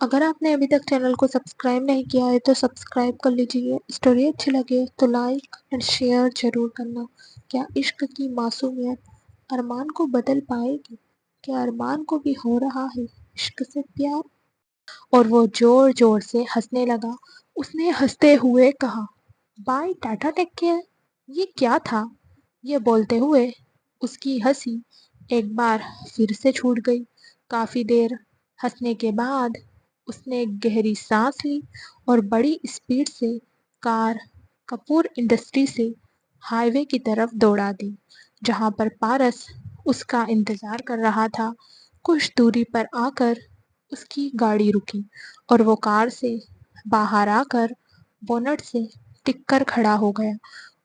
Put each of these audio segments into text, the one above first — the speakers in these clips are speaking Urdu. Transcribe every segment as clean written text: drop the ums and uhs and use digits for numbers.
اگر آپ نے ابھی تک چینل کو سبسکرائب نہیں کیا ہے تو سبسکرائب کر لیجیے. اسٹوری اچھی لگے تو لائک اور شیئر ضرور کرنا. کیا عشق کی معصومیت ارمان کو بدل پائے گی؟ کیا ارمان کو بھی ہو رہا ہے عشق سے پیار؟ اور وہ زور زور سے ہنسنے لگا. اس نے ہنستے ہوئے کہا، بائی ٹاٹا ٹیک کیئر. یہ کیا تھا؟ یہ بولتے ہوئے اس کی ہنسی ایک بار پھر سے چھوٹ گئی. کافی دیر ہنسنے کے بعد اس نے ایک گہری سانس لی اور بڑی اسپیڈ سے کار کپور انڈسٹری سے ہائی وے کی طرف دوڑا دی، جہاں پر پارس اس کا انتظار کر رہا تھا. کچھ دوری پر آ کر اس کی گاڑی رکی اور وہ کار سے باہر آ کر بونٹ سے ٹک کر کھڑا ہو گیا.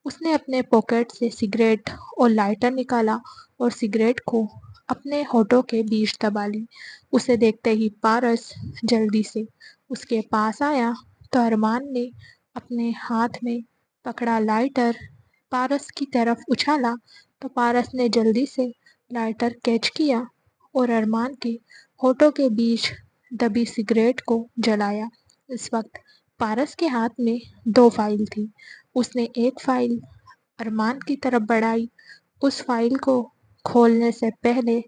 اس نے اپنے پاکٹ سے سگریٹ اور لائٹر نکالا اور سگریٹ کو اپنے ہونٹوں کے بیچ دبا لی. اسے دیکھتے ہی پارس جلدی سے اس کے پاس آیا تو ارمان نے اپنے ہاتھ میں پکڑا لائٹر پارس کی طرف اچھالا تو پارس نے جلدی سے لائٹر کیچ کیا اور ارمان کے ہونٹوں کے بیچ دبی سگریٹ کو جلایا. اس وقت پارس کے ہاتھ میں 2 فائل تھی. اس نے ایک فائل ارمان کی طرف بڑھائی. اس فائل کو کھولنے سے پہلے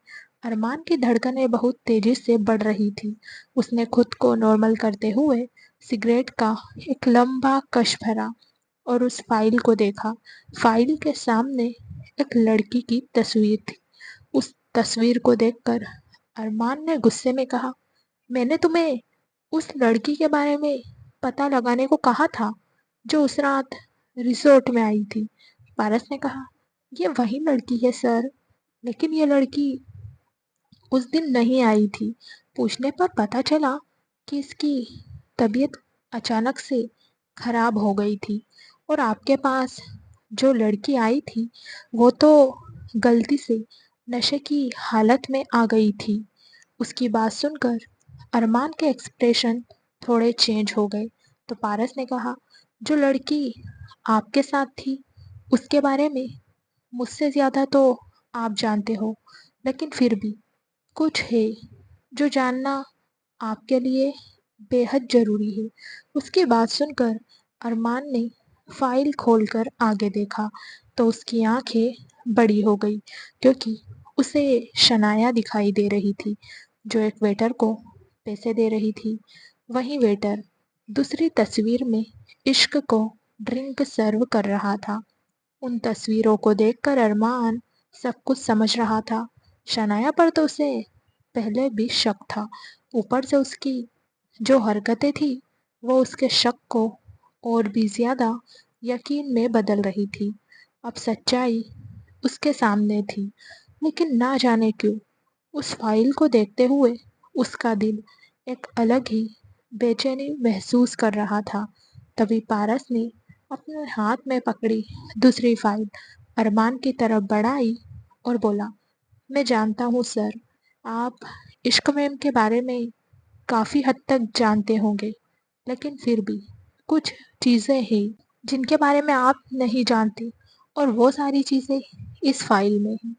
ارمان کی دھڑکنیں بہت تیزی سے بڑھ رہی تھی. اس نے خود کو نارمل کرتے ہوئے سگریٹ کا ایک لمبا کش بھرا اور اس فائل کو دیکھا. فائل کے سامنے ایک لڑکی کی تصویر تھی. اس تصویر کو دیکھ کر ارمان نے غصے میں کہا، میں نے تمہیں اس لڑکی کے بارے میں پتہ لگانے کو کہا تھا جو اس رات ریزورٹ میں آئی تھی. پارس نے کہا، یہ وہی لڑکی ہے سر، لیکن یہ لڑکی اس دن نہیں آئی تھی. پوچھنے پر پتہ چلا کہ اس کی طبیعت اچانک سے خراب ہو گئی تھی اور آپ کے پاس جو لڑکی آئی تھی وہ تو غلطی سے نشے کی حالت میں آ گئی تھی. اس کی بات سن کر ارمان کے ایکسپریشن تھوڑے چینج ہو گئے تو پارس نے کہا، جو لڑکی آپ کے ساتھ تھی اس کے بارے میں مجھ سے زیادہ تو آپ جانتے ہو، لیکن پھر بھی کچھ ہے جو جاننا آپ کے لیے بے حد ضروری ہے. اس کی بات سن کر ارمان نے فائل کھول کر آگے دیکھا تو اس کی آنکھیں بڑی ہو گئی کیونکہ اسے شنایا دکھائی دے رہی تھی جو ایک ویٹر کو پیسے دے رہی تھی. وہی ویٹر دوسری تصویر میں عشق کو ڈرنک سرو کر رہا تھا. ان تصویروں کو دیکھ کر ارمان سب کچھ سمجھ رہا تھا. شنایا پر تو اسے پہلے بھی شک تھا، اوپر سے اس کی جو حرکتیں تھی وہ اس کے شک کو اور بھی زیادہ یقین میں بدل رہی تھی. اب سچائی اس کے سامنے تھی، لیکن نہ جانے کیوں اس فائل کو دیکھتے ہوئے اس کا دل ایک الگ ہی بے چینی محسوس کر رہا تھا. تبھی پارس نے اپنے ہاتھ میں پکڑی دوسری فائل ارمان کی طرف بڑھائی اور بولا، میں جانتا ہوں سر، آپ عشق میم کے بارے میں کافی حد تک جانتے ہوں گے، لیکن پھر بھی کچھ چیزیں ہیں جن کے بارے میں آپ نہیں جانتے اور وہ ساری چیزیں اس فائل میں ہیں.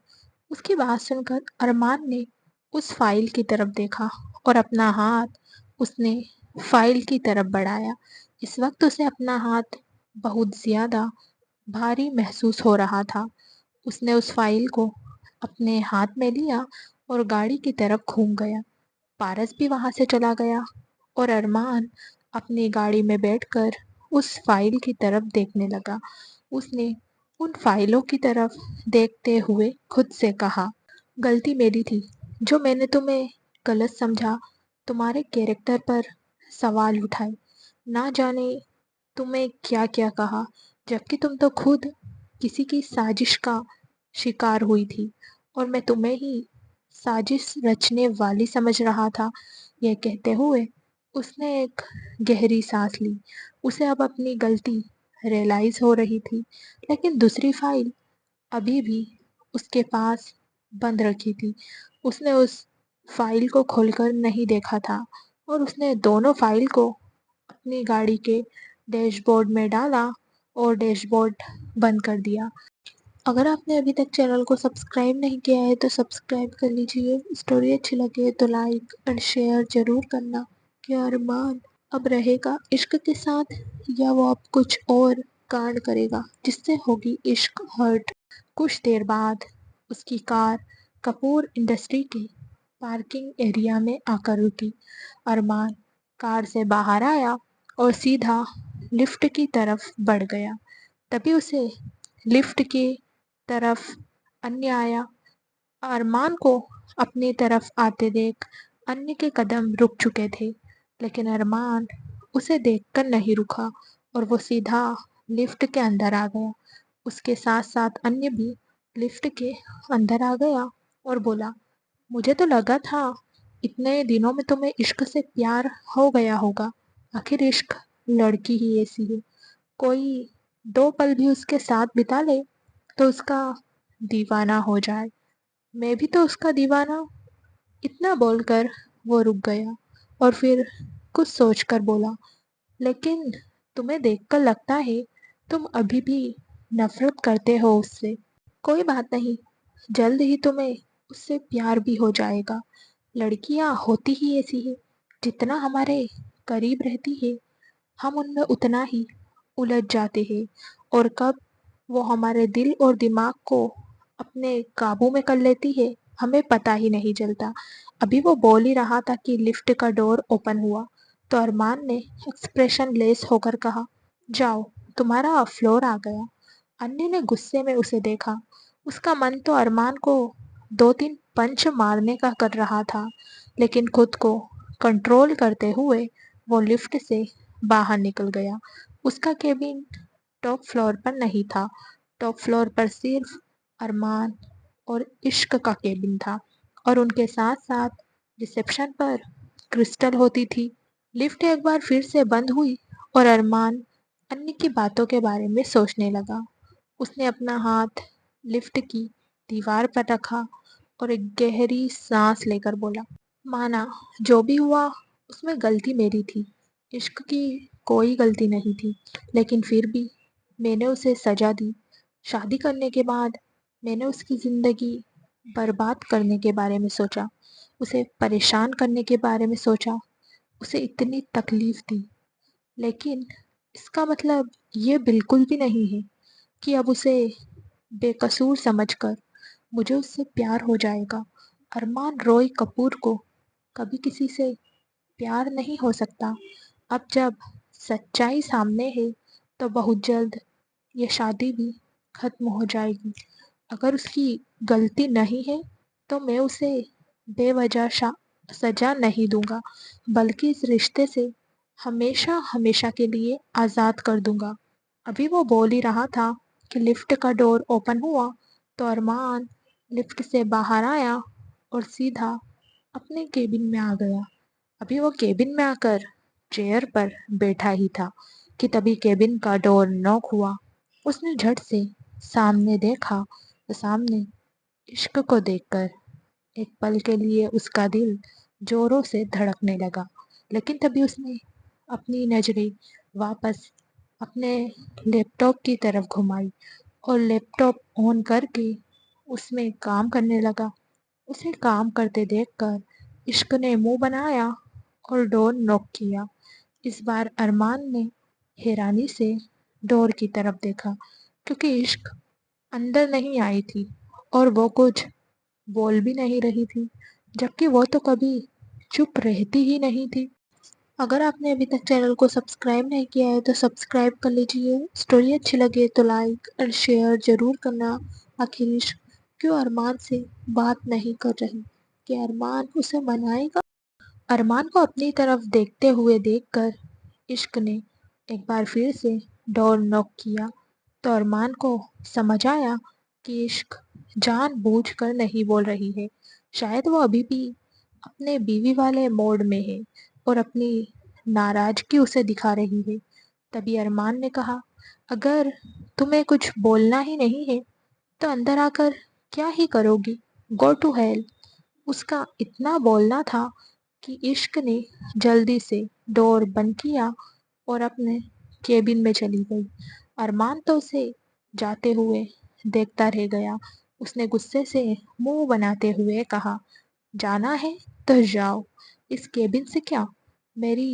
اس کی بات سن کر ارمان نے اس فائل کی طرف دیکھا اور اپنا ہاتھ اس نے فائل کی طرف بڑھایا. اس وقت اسے اپنا ہاتھ بہت زیادہ بھاری محسوس ہو رہا تھا. اس نے اس فائل کو اپنے ہاتھ میں لیا اور گاڑی کی طرف گھوم گیا. پارس بھی وہاں سے چلا گیا اور ارمان اپنی گاڑی میں بیٹھ کر اس فائل کی طرف دیکھنے لگا. اس نے ان فائلوں کی طرف دیکھتے ہوئے خود سے کہا، غلطی میری تھی جو میں نے تمہیں غلط سمجھا، تمہارے کیریکٹر پر سوال اٹھائے، نہ جانے تمہیں کیا کیا کہا، جبکہ تم تو خود کسی کی سازش کا شکار ہوئی تھی اور میں تمہیں ہی سازش رچنے والی سمجھ رہا تھا. یہ کہتے ہوئے اس نے ایک گہری سانس لی. اسے اب اپنی غلطی ریئلائز ہو رہی تھی، لیکن دوسری فائل ابھی بھی اس کے پاس بند رکھی تھی. اس نے اس فائل کو کھول کر نہیں دیکھا تھا اور اس نے دونوں فائل کو اپنی گاڑی کے ڈیش بورڈ میں ڈالا اور ڈیش بورڈ بند کر دیا. اگر آپ نے ابھی تک چینل کو سبسکرائب نہیں کیا ہے تو سبسکرائب کر لیجیے. اسٹوری اچھی لگے تو لائک اور شیئر ضرور کرنا. کہ ارمان اب رہے گا عشق کے ساتھ یا وہ اب کچھ اور کانڈ کرے گا جس سے ہوگی عشق ہرٹ۔ کچھ دیر بعد اس کی کار کپور انڈسٹری کے پارکنگ ایریا میں آ کر رکی۔ ارمان کار سے باہر آیا اور سیدھا لفٹ کی طرف بڑھ گیا۔ تبھی اسے لفٹ کی طرف انیہ آیا۔ ارمان کو اپنی طرف آتے دیکھ انیہ کے قدم رک چکے تھے، لیکن ارمان اسے دیکھ کر نہیں رکا اور وہ سیدھا لفٹ کے اندر آ گیا۔ اس کے ساتھ ساتھ انیہ بھی لفٹ کے اندر آ گیا اور بولا، مجھے تو لگا تھا اتنے دنوں میں تمہیں عشق سے پیار ہو گیا ہوگا۔ آخر عشق لڑکی ہی ایسی ہے، کوئی 2 پل بھی اس کے ساتھ بتا لے تو اس کا دیوانہ ہو جائے۔ میں بھی تو اس کا دیوانہ۔ اتنا بول کر وہ رک گیا اور پھر کچھ سوچ کر بولا، لیکن تمہیں دیکھ کر لگتا ہے تم ابھی بھی نفرت کرتے ہو اس سے۔ کوئی بات نہیں، جلد ہی تمہیں اس سے پیار بھی ہو جائے گا۔ لڑکیاں ہوتی ہی ایسی ہے، جتنا ہمارے قریب رہتی ہے ہم ان میں اتنا ہی الجھ جاتے ہیں، اور کب وہ ہمارے دل اور دماغ کو اپنے قابو میں کر لیتی ہے ہمیں پتہ ہی نہیں چلتا۔ ابھی وہ بول ہی رہا تھا کہ لفٹ کا ڈور اوپن ہوا تو ارمان نے ایکسپریشن لیس ہو کر کہا، جاؤ تمہارا فلور آ گیا۔ انیہ نے غصے میں اسے دیکھا۔ اس کا من تو ارمان کو 2-3 پنچ مارنے کا کر رہا تھا، لیکن خود کو کنٹرول کرتے ہوئے وہ لفٹ سے باہر نکل گیا۔ اس کا کیبن ٹاپ فلور پر نہیں تھا، ٹاپ فلور پر صرف ارمان اور عشق کا کیبن تھا، اور ان کے ساتھ ساتھ ریسیپشن پر کرسٹل ہوتی تھی۔ لفٹ ایک بار پھر سے بند ہوئی اور ارمان انیہ کی باتوں کے بارے میں سوچنے لگا۔ اس نے اپنا ہاتھ لفٹ کی دیوار پر رکھا اور ایک گہری سانس لے کر بولا، مانا جو بھی ہوا اس میں غلطی میری تھی، عشق کی کوئی غلطی نہیں تھی، لیکن پھر بھی میں نے اسے سزا دی۔ شادی کرنے کے بعد میں نے اس کی زندگی برباد کرنے کے بارے میں سوچا، اسے پریشان کرنے کے بارے میں سوچا، اسے اتنی تکلیف دی، لیکن اس کا مطلب یہ بالکل بھی نہیں ہے کہ اب اسے بے قصور سمجھ کر مجھے اس سے پیار ہو جائے گا۔ ارمان روی کپور کو کبھی کسی سے پیار نہیں ہو سکتا۔ اب جب سچائی سامنے ہے تو بہت جلد یہ شادی بھی ختم ہو جائے گی۔ اگر اس کی غلطی نہیں ہے تو میں اسے بے وجہ سزا نہیں دوں گا، بلکہ اس رشتے سے ہمیشہ ہمیشہ کے لیے آزاد کر دوں گا۔ ابھی وہ بول ہی رہا تھا کہ لفٹ کا ڈور اوپن ہوا تو ارمان لفٹ سے باہر آیا اور سیدھا اپنے کیبن میں آ گیا۔ ابھی وہ کیبن میں آ کر چیئر پر بیٹھا ہی تھا کہ تبھی کیبن کا ڈور ناک ہوا۔ اس نے جھٹ سے سامنے دیکھا تو سامنے عشق کو دیکھ کر ایک پل کے لیے اس کا دل زوروں سے دھڑکنے لگا، لیکن تبھی اس نے اپنی نظریں واپس اپنے لیپ ٹاپ کی طرف گھمائی اور لیپ ٹاپ آن کر کے اس میں کام کرنے لگا۔ اسے کام کرتے دیکھ کر عشق نے منہ بنایا اور ڈور ناک کیا۔ اس بار ارمان نے حیرانی سے ڈور کی طرف دیکھا، کیونکہ عشق اندر نہیں آئی تھی اور وہ کچھ بول بھی نہیں رہی تھی، جبکہ وہ تو کبھی چپ رہتی ہی نہیں تھی۔ اگر آپ نے ابھی تک چینل کو سبسکرائب نہیں کیا ہے تو سبسکرائب کر لیجئے۔ اسٹوری اچھی لگے تو لائک اور شیئر ضرور کرنا۔ آخر عشق کیوں ارمان سے بات نہیں کر رہی کہ ارمان اسے منائے گا؟ ارمان کو اپنی طرف دیکھتے ہوئے دیکھ کر عشق نے ایک بار پھر سے ڈور ناک کیا تو ارمان کو سمجھ آیا کہ عشق جان بوجھ کر نہیں بول رہی ہے، شاید وہ ابھی بھی اپنے بیوی والے موڈ میں ہے اور اپنی ناراضگی اسے دکھا رہی ہے۔ تبھی ارمان نے کہا، اگر تمہیں کچھ بولنا ہی نہیں ہے تو اندر آ کر کیا ہی کرو گی، گو ٹو ہیل۔ اس کا اتنا بولنا تھا کہ عشق نے جلدی سے ڈور بند کیا اور اپنے کیبن میں چلی گئی۔ ارمان تو اسے جاتے ہوئے دیکھتا رہ گیا۔ اس نے غصے سے منہ بناتے ہوئے کہا، جانا ہے تو جاؤ، اس کیبن سے کیا؟ میری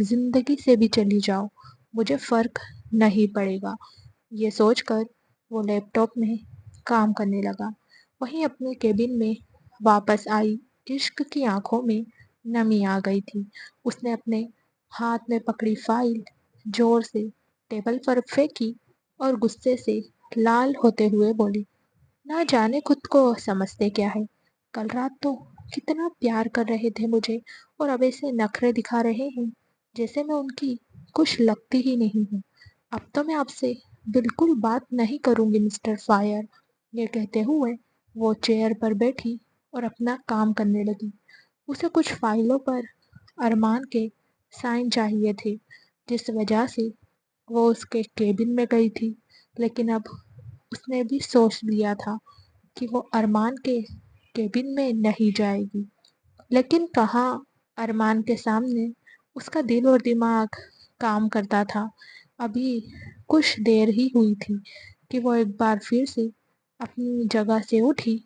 زندگی سے بھی چلی جاؤ، مجھے فرق نہیں پڑے گا۔ یہ سوچ کر وہ لیپ ٹاپ میں کام کرنے لگا۔ وہیں اپنے کیبن میں واپس آئی، عشق کی آنکھوں میں نمی آ گئی تھی۔ اس نے اپنے ہاتھ میں پکڑی فائل زور سے ٹیبل پر پھینکی اور غصے سے لال ہوتے ہوئے بولی، نہ جانے خود کو سمجھتے کیا ہے؟ کل رات تو کتنا پیار کر رہے تھے مجھے، اور اب ایسے نخرے دکھا رہے ہیں جیسے میں ان کی کچھ لگتی ہی نہیں ہوں۔ اب تو میں آپ سے بالکل بات نہیں کروں گی مسٹر فائر۔ یہ کہتے ہوئے وہ چیئر پر بیٹھی اور اپنا کام کرنے لگی۔ اسے کچھ فائلوں پر ارمان کے سائن چاہیے تھے، جس وجہ سے وہ اس کے کیبن میں گئی تھی، لیکن اب اس نے بھی سوچ لیا تھا کہ وہ ارمان کے کیبن میں نہیں جائے گی۔ لیکن کہاں ارمان کے سامنے اس کا دل اور دماغ کام کرتا تھا۔ ابھی کچھ دیر ہی ہوئی تھی کہ وہ ایک بار پھر سے اپنی جگہ سے اٹھی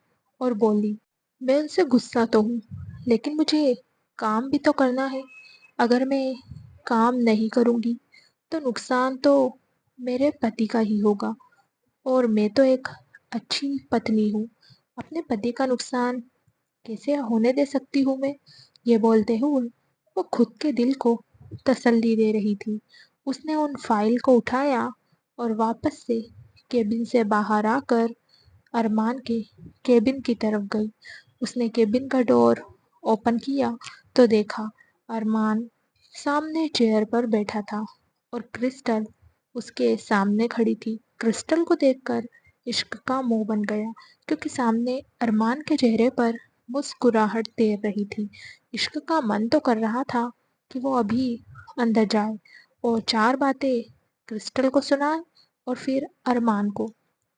اور بولی، میں ان سے غصہ تو ہوں، لیکن مجھے کام بھی تو کرنا ہے۔ اگر میں کام نہیں کروں گی تو نقصان تو میرے پتی کا ہی ہوگا، اور میں تو ایک اچھی پتنی ہوں، اپنے پتی کا نقصان کیسے ہونے دے سکتی ہوں میں؟ یہ بولتے ہوئے وہ خود کے دل کو تسلی دے رہی تھی۔ اس نے ان فائل کو اٹھایا اور واپس سے کیبن سے باہر آ کر ارمان کے کیبن کی طرف گئی۔ اس نے کیبن کا ڈور اوپن کیا تو دیکھا ارمان سامنے چیئر پر بیٹھا تھا اور کرسٹل اس کے سامنے کھڑی تھی۔ کرسٹل کو دیکھ کر عشق کا منہ بن گیا، کیونکہ سامنے ارمان کے چہرے پر مسکراہٹ تیر رہی تھی۔ عشق کا من تو کر رہا تھا کہ وہ ابھی اندر جائے اور چار باتیں کرسٹل کو سنائے اور پھر ارمان کو،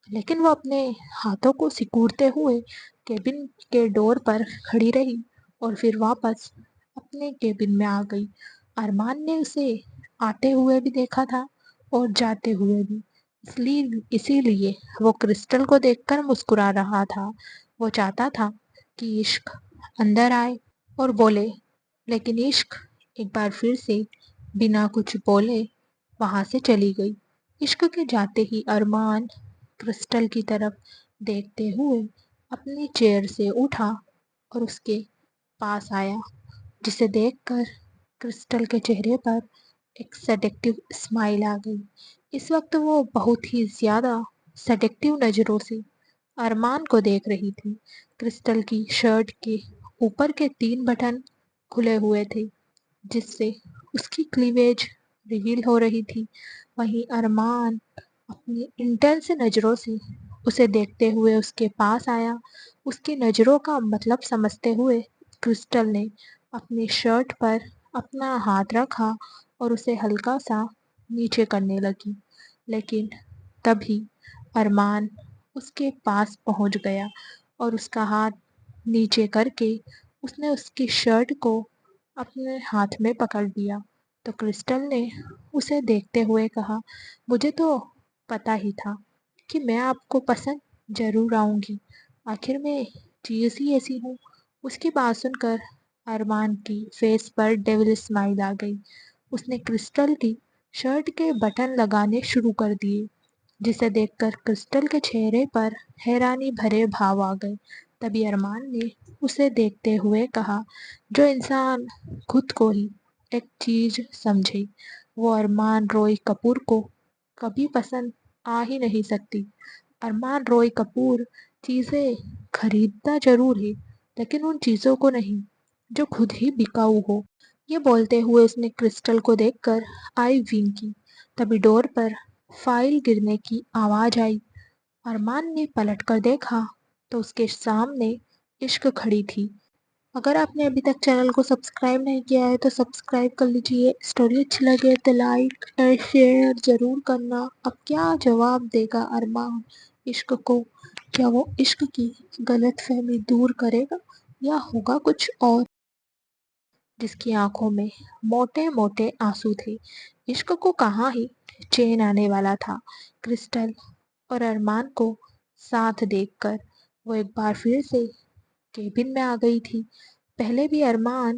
لیکن وہ اپنے ہاتھوں کو سکوڑتے ہوئے کیبن کے ڈور پر کھڑی رہی اور پھر واپس اپنے کیبن میں آ گئی۔ ارمان نے اسے آتے ہوئے بھی دیکھا تھا اور جاتے ہوئے بھی، اسی لیے وہ کرسٹل کو دیکھ کر مسکرا رہا تھا۔ وہ چاہتا تھا کہ عشق اندر آئے اور بولے، لیکن عشق ایک بار پھر سے بنا کچھ بولے وہاں سے چلی گئی۔ عشق کے جاتے ہی ارمان کرسٹل کی طرف دیکھتے ہوئے اپنی چیئر سے اٹھا اور اس کے پاس آیا، جسے دیکھ کر کرسٹل کے چہرے پر ایک سیڈکٹیو اسمائل آ گئی۔ اس وقت وہ بہت ہی زیادہ سیڈکٹیو نظروں سے ارمان کو دیکھ رہی تھی۔ کرسٹل کی شرٹ کے اوپر کے 3 بٹن کھلے ہوئے تھے، جس سے اس کی کلیویج ریویل ہو رہی تھی۔ وہیں ارمان اپنی انٹینس نظروں سے اسے دیکھتے ہوئے اس کے پاس آیا۔ اس کی نظروں کا مطلب سمجھتے ہوئے کرسٹل نے اپنی شرٹ پر اپنا ہاتھ رکھا اور اسے ہلکا سا نیچے کرنے لگی، لیکن تبھی ارمان اس کے پاس پہنچ گیا اور اس کا ہاتھ نیچے کر کے اس نے اس کی شرٹ کو اپنے ہاتھ میں پکڑ لیا۔ تو کرسٹل نے اسے دیکھتے ہوئے کہا، مجھے تو پتا ہی تھا کہ میں آپ کو پسند ضرور آؤں گی، آخر میں چیز ہی ایسی ہوں۔ اس کی بات سن کر ارمان کی فیس پر ڈیول اسمائل آ گئی۔ اس نے کرسٹل کی شرٹ کے بٹن لگانے شروع کر دیے، جسے دیکھ کر کرسٹل کے چہرے پر حیرانی بھرے بھاو آ گئے۔ تبھی ارمان نے اسے دیکھتے ہوئے کہا، جو انسان خود کو ہی ایک چیز سمجھے وہ ارمان روی کپور کو کبھی پسند آ ہی نہیں سکتی۔ ارمان روی کپور چیزیں خریدتا ضرور ہے، لیکن ان چیزوں کو نہیں جو خود ہی بکاؤ ہو۔ یہ بولتے ہوئے اس نے کرسٹل کو دیکھ کر آئی ونک کی۔ تبھی ڈور پر فائل گرنے کی آواز آئی۔ ارمان نے پلٹ کر دیکھا تو اس کے سامنے عشق کھڑی تھی۔ اگر آپ نے ابھی تک چینل کو سبسکرائب نہیں کیا ہے تو سبسکرائب کر لیجئے۔ اسٹوری اچھی لگے تو لائک اور شیئر ضرور کرنا۔ اب کیا جواب دے گا ارمان عشق کو؟ کیا وہ عشق کی غلط فہمی دور کرے گا یا ہوگا کچھ اور؟ جس کی آنکھوں میں موٹے موٹے آنسو تھے۔ عشق کو کہاں ہی چین آنے والا تھا۔ کرسٹل اور ارمان کو ساتھ دیکھ کر وہ ایک بار پھر سے کیبن میں آ گئی تھی۔ پہلے بھی ارمان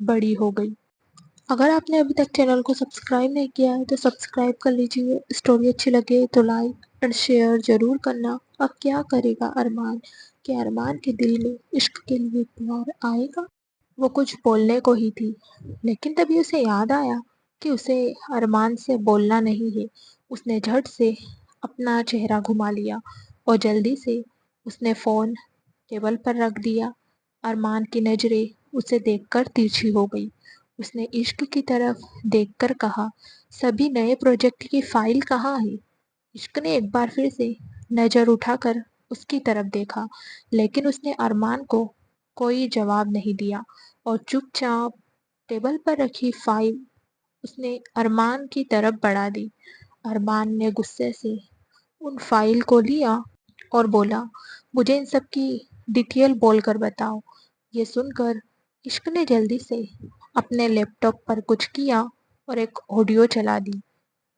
بڑی ہو گئی۔ اگر آپ نے ابھی تک چینل کو سبسکرائب نہیں کیا ہے تو سبسکرائب کر لیجیے۔ اسٹوری اچھی لگے تو لائک اور شیئر ضرور کرنا۔ اب کیا کرے گا ارمان کہ ارمان کے دل میں عشق کے لیے پیار آئے گا؟ وہ کچھ بولنے کو ہی تھی، لیکن تبھی اسے یاد آیا کہ اسے ارمان سے بولنا نہیں ہے۔ اس نے جھٹ سے اپنا چہرہ گھما لیا اور جلدی سے اس نے فون ٹیبل پر رکھ دیا۔ ارمان کی نظریں اسے دیکھ کر ترچھی ہو گئی۔ اس نے عشق کی طرف دیکھ کر کہا، سبھی نئے پروجیکٹ کی فائل کہاں ہے؟ عشق نے ایک بار پھر سے نظر اٹھا کر اس کی طرف دیکھا، لیکن اس نے ارمان کو کوئی جواب نہیں دیا اور چپ چاپ ٹیبل پر رکھی فائل اس نے ارمان کی طرف بڑھا دی۔ ارمان نے غصے سے ان فائل کو لیا اور بولا، مجھے ان سب کی ڈیٹیل بول کر بتاؤ۔ یہ سن کر عشق نے جلدی سے اپنے لیپ ٹاپ پر کچھ کیا اور ایک آڈیو چلا دی،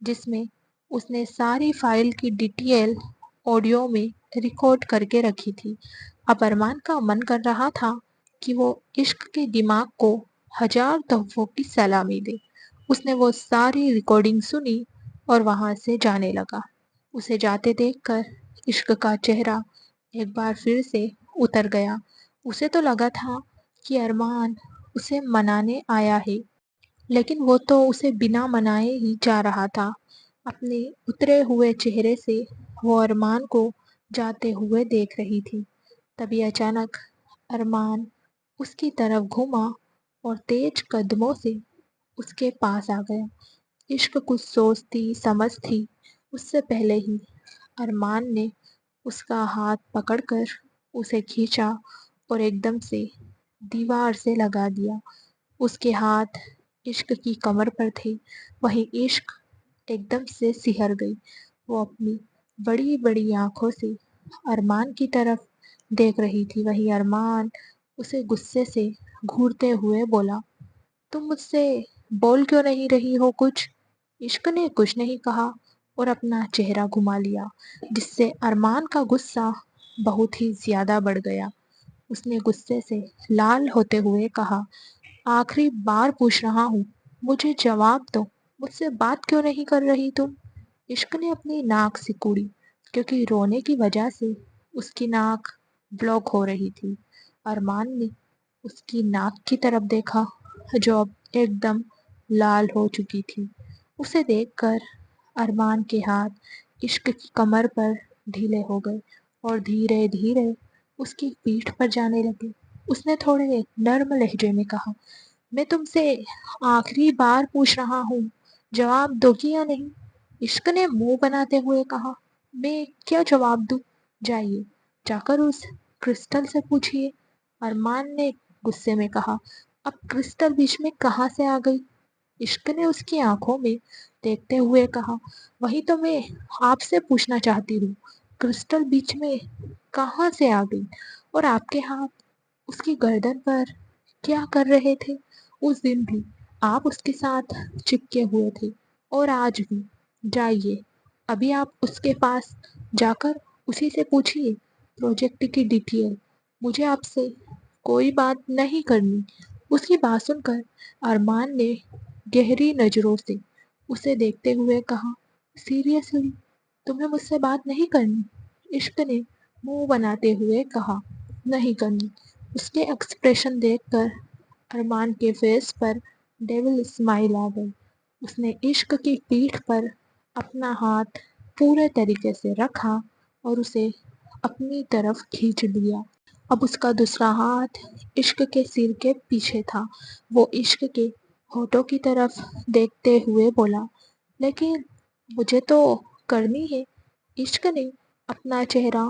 جس میں اس نے ساری فائل کی ڈیٹیل آڈیو میں ریکارڈ کر کے رکھی تھی۔ اب ارمان کا من کر رہا تھا کہ وہ عشق کے دماغ کو 1000 تحفوں کی سلامی دے۔ اس نے وہ ساری ریکارڈنگ سنی اور وہاں سے جانے لگا۔ اسے جاتے دیکھ کر عشق کا چہرہ ایک بار پھر سے اتر گیا۔ اسے تو لگا تھا کہ ارمان اسے منانے آیا ہے، لیکن وہ تو اسے بنا منائے ہی جا رہا تھا۔ اپنے اترے ہوئے چہرے سے وہ ارمان کو جاتے ہوئے دیکھ رہی تھی۔ تبھی اچانک ارمان اس کی طرف گھوما اور تیز قدموں سے اس کے پاس آ گیا۔ عشق کچھ سوچتی سمجھتی اس سے پہلے ہی ارمان نے اس کا ہاتھ پکڑ کر اسے کھینچا اور ایک دم سے دیوار سے لگا دیا۔ اس کے ہاتھ عشق کی کمر پر تھے، وہیں عشق ایک دم سے سہر گئی۔ وہ اپنی بڑی بڑی آنکھوں سے ارمان کی طرف دیکھ رہی تھی، وہیں ارمان اسے غصے سے گھورتے ہوئے بولا، تم مجھ سے بول کیوں نہیں رہی ہو کچھ؟ عشق نے کچھ نہیں کہا اور اپنا چہرہ گھما لیا، جس سے ارمان کا غصہ بہت ہی زیادہ بڑھ گیا۔ اس نے غصے سے لال ہوتے ہوئے کہا، آخری بار پوچھ رہا ہوں، مجھے جواب دو، مجھ سے بات کیوں نہیں کر رہی تم؟ عشق نے اپنی ناک سکوڑی، کیونکہ رونے کی وجہ سے اس کی ناک بلاک ہو رہی تھی۔ ارمان نے اس کی ناک کی طرف دیکھا، جو اب ایک دم لال ہو چکی تھی۔ اسے دیکھ کر ارمان کے ہاتھ عشق کی کمر پر ڈھیلے ہو گئے اور دھیرے دھیرے اس کی پیٹھ پر جانے لگے۔ اس نے تھوڑے نرم لہجے میں کہا، میں تم سے آخری بار پوچھ رہا ہوں، جواب دو گی یا نہیں؟ عشق نے منہ بناتے ہوئے کہا، میں کیا جواب دوں؟ جائیے جا کر اس کرسٹل سے پوچھیے۔ ارمان نے غصے میں کہا، اب کرسٹل بیچ میں کہاں سے آ گئی؟ عشق نے اس کی آنکھوں میں دیکھتے ہوئے کہا، وہی تو میں آپ سے پوچھنا چاہتی ہوں، کرسٹل بیچ میں کہاں سے آ گئی؟ اور آپ کے ہاتھ اس کی گردن پر کیا کر رہے تھے؟ اس دن بھی آپ اس کے ساتھ چپکے ہوئے تھے اور آج بھی۔ جائیے ابھی آپ اس کے پاس جا کر اسی سے پوچھیے پروجیکٹ کی ڈیٹیل، مجھے آپ سے کوئی بات نہیں کرنی۔ اس کی بات سن کر ارمان نے گہری نظروں سے اسے دیکھتے ہوئے کہا، سیریسلی تمہیں مجھ سے بات نہیں کرنی؟ عشق نے منہ بناتے ہوئے کہا، نہیں کرنی۔ اس کے ایکسپریشن دیکھ کر ارمان کے فیس پر ڈیول اسمائل آ گئی۔ اس نے عشق کی پیٹھ پر اپنا ہاتھ پورے طریقے سے رکھا اور اسے اپنی طرف کھینچ لیا۔ اب اس کا دوسرا ہاتھ عشق کے سر کے پیچھے تھا۔ وہ عشق کے ہونٹوں کی طرف دیکھتے ہوئے بولا، لیکن مجھے تو کرنی ہے۔ عشق نے اپنا چہرہ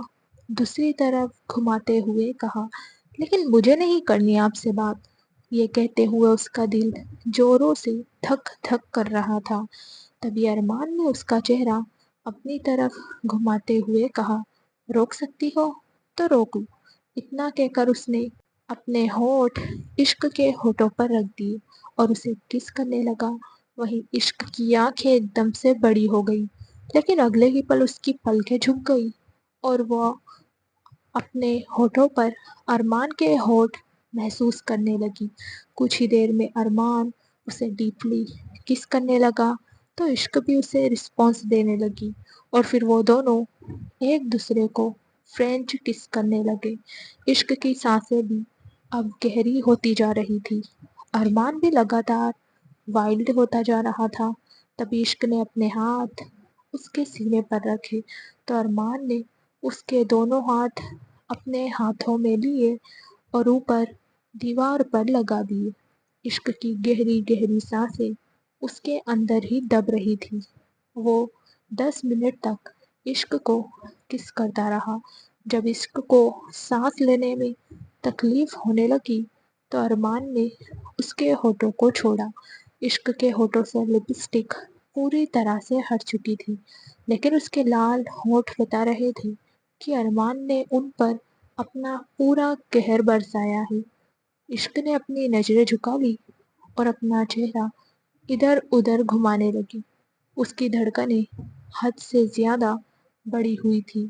دوسری طرف گھماتے ہوئے کہا، لیکن مجھے نہیں کرنی آپ سے بات۔ یہ کہتے ہوئے اس کا دل زوروں سے دھک دھک کر رہا تھا۔ تبھی ارمان نے اس کا چہرہ اپنی طرف گھماتے ہوئے کہا، روک سکتی ہو تو روک لو۔ اتنا کہہ کر اس نے اپنے ہونٹ عشق کے ہونٹوں پر رکھ دیے اور اسے کس کرنے لگا۔ وہیں عشق کی آنکھیں ایک دم سے بڑی ہو گئی، لیکن اگلے ہی پل اس کی پلکیں جھک گئی اور وہ اپنے ہونٹوں پر ارمان کے ہونٹ محسوس کرنے لگی۔ کچھ ہی دیر میں ارمان اسے ڈیپلی کس کرنے لگا تو عشق بھی اسے رسپانس دینے لگی، اور پھر وہ دونوں ایک دوسرے کو فرینچ کس کرنے لگے۔ عشق کی سانسیں بھی اب گہری ہوتی جا رہی تھی، ارمان بھی لگاتار وائلڈ ہوتا جا رہا تھا۔ تبھی عشق نے اپنے ہاتھ اس کے سینے پر رکھے تو ارمان نے اس کے دونوں ہاتھ اپنے ہاتھوں میں لیے اور اوپر دیوار پر لگا دیے۔ عشق کی گہری گہری سانسیں اس کے اندر ہی دب رہی تھی۔ وہ 10 منٹ تک عشق کو کس کرتا رہا۔ جب عشق کو سانس لینے میں تکلیف ہونے لگی تو ارمان نے اس کے ہونٹوں کو چھوڑا۔ عشق کے ہونٹوں سے لپسٹک پوری طرح سے ہٹ چکی تھی، لیکن اس کے لال ہونٹ بتا رہے تھے کہ ارمان نے ان پر اپنا پورا قہر برسایا ہے۔ عشق نے اپنی نظریں جھکا لی اور اپنا چہرہ ادھر ادھر گھمانے لگی۔ اس کی دھڑکنیں حد سے زیادہ بڑھی ہوئی تھی۔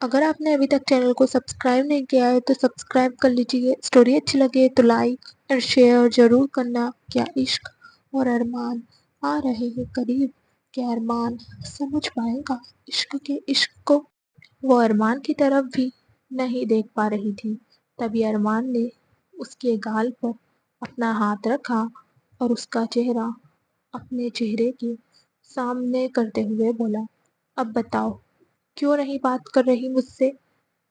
اگر آپ نے ابھی تک چینل کو سبسکرائب نہیں کیا ہے تو سبسکرائب کر لیجیے۔ اسٹوری اچھی لگے تو لائک اور شیئر ضرور کرنا۔ کیا عشق اور ارمان آ رہے ہیں قریب؟ کیا ارمان سمجھ پائے گا عشق کے عشق کو؟ وہ ارمان کی طرف بھی نہیں دیکھ پا رہی تھی۔ تبھی ارمان نے اس کے گال پر اپنا ہاتھ رکھا اور اس کا چہرہ اپنے چہرے کے سامنے کرتے ہوئے بولا، اب بتاؤ کیوں نہیں بات کر رہی مجھ سے؟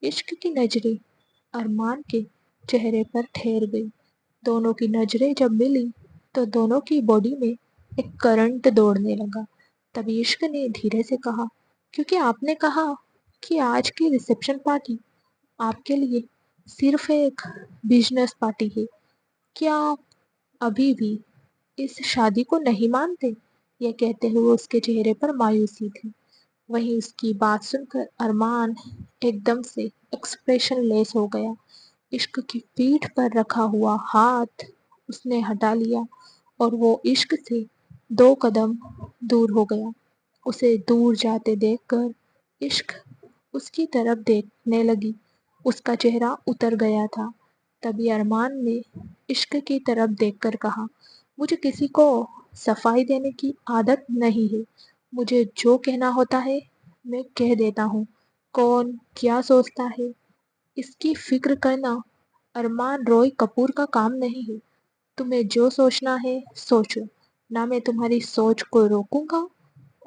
عشق کی نظریں ارمان کے چہرے پر ٹھہر گئی۔ دونوں کی نظریں جب ملی تو دونوں کی باڈی میں ایک کرنٹ دوڑنے لگا۔ تبھی عشق نے دھیرے سے کہا، کیونکہ آپ نے کہا کہ آج کی ریسیپشن پارٹی آپ کے لیے صرف ایک بزنس پارٹی ہے، کیا آپ ابھی بھی اس شادی کو نہیں مانتے؟ یہ کہتے ہوئے اس کے چہرے پر مایوسی تھی۔ وہیں اس کی بات سن کر ارمان ایک دم سے ایکسپریشن لیس ہو گیا۔ عشق کی پیٹھ پر رکھا ہوا ہاتھ اس نے ہٹا لیا اور وہ عشق سے 2 قدم دور ہو گیا۔ اسے دور جاتے دیکھ کر عشق اس کی طرف دیکھنے لگی۔ اس کا چہرہ اتر گیا تھا۔ تبھی ارمان نے عشق کی طرف دیکھ کر کہا، مجھے کسی کو صفائی دینے کی عادت نہیں ہے، مجھے جو کہنا ہوتا ہے میں کہہ دیتا ہوں، کون کیا سوچتا ہے اس کی فکر کرنا ارمان روی کپور کا کام نہیں ہے۔ تمہیں جو سوچنا ہے سوچو، نہ میں تمہاری سوچ کو روکوں گا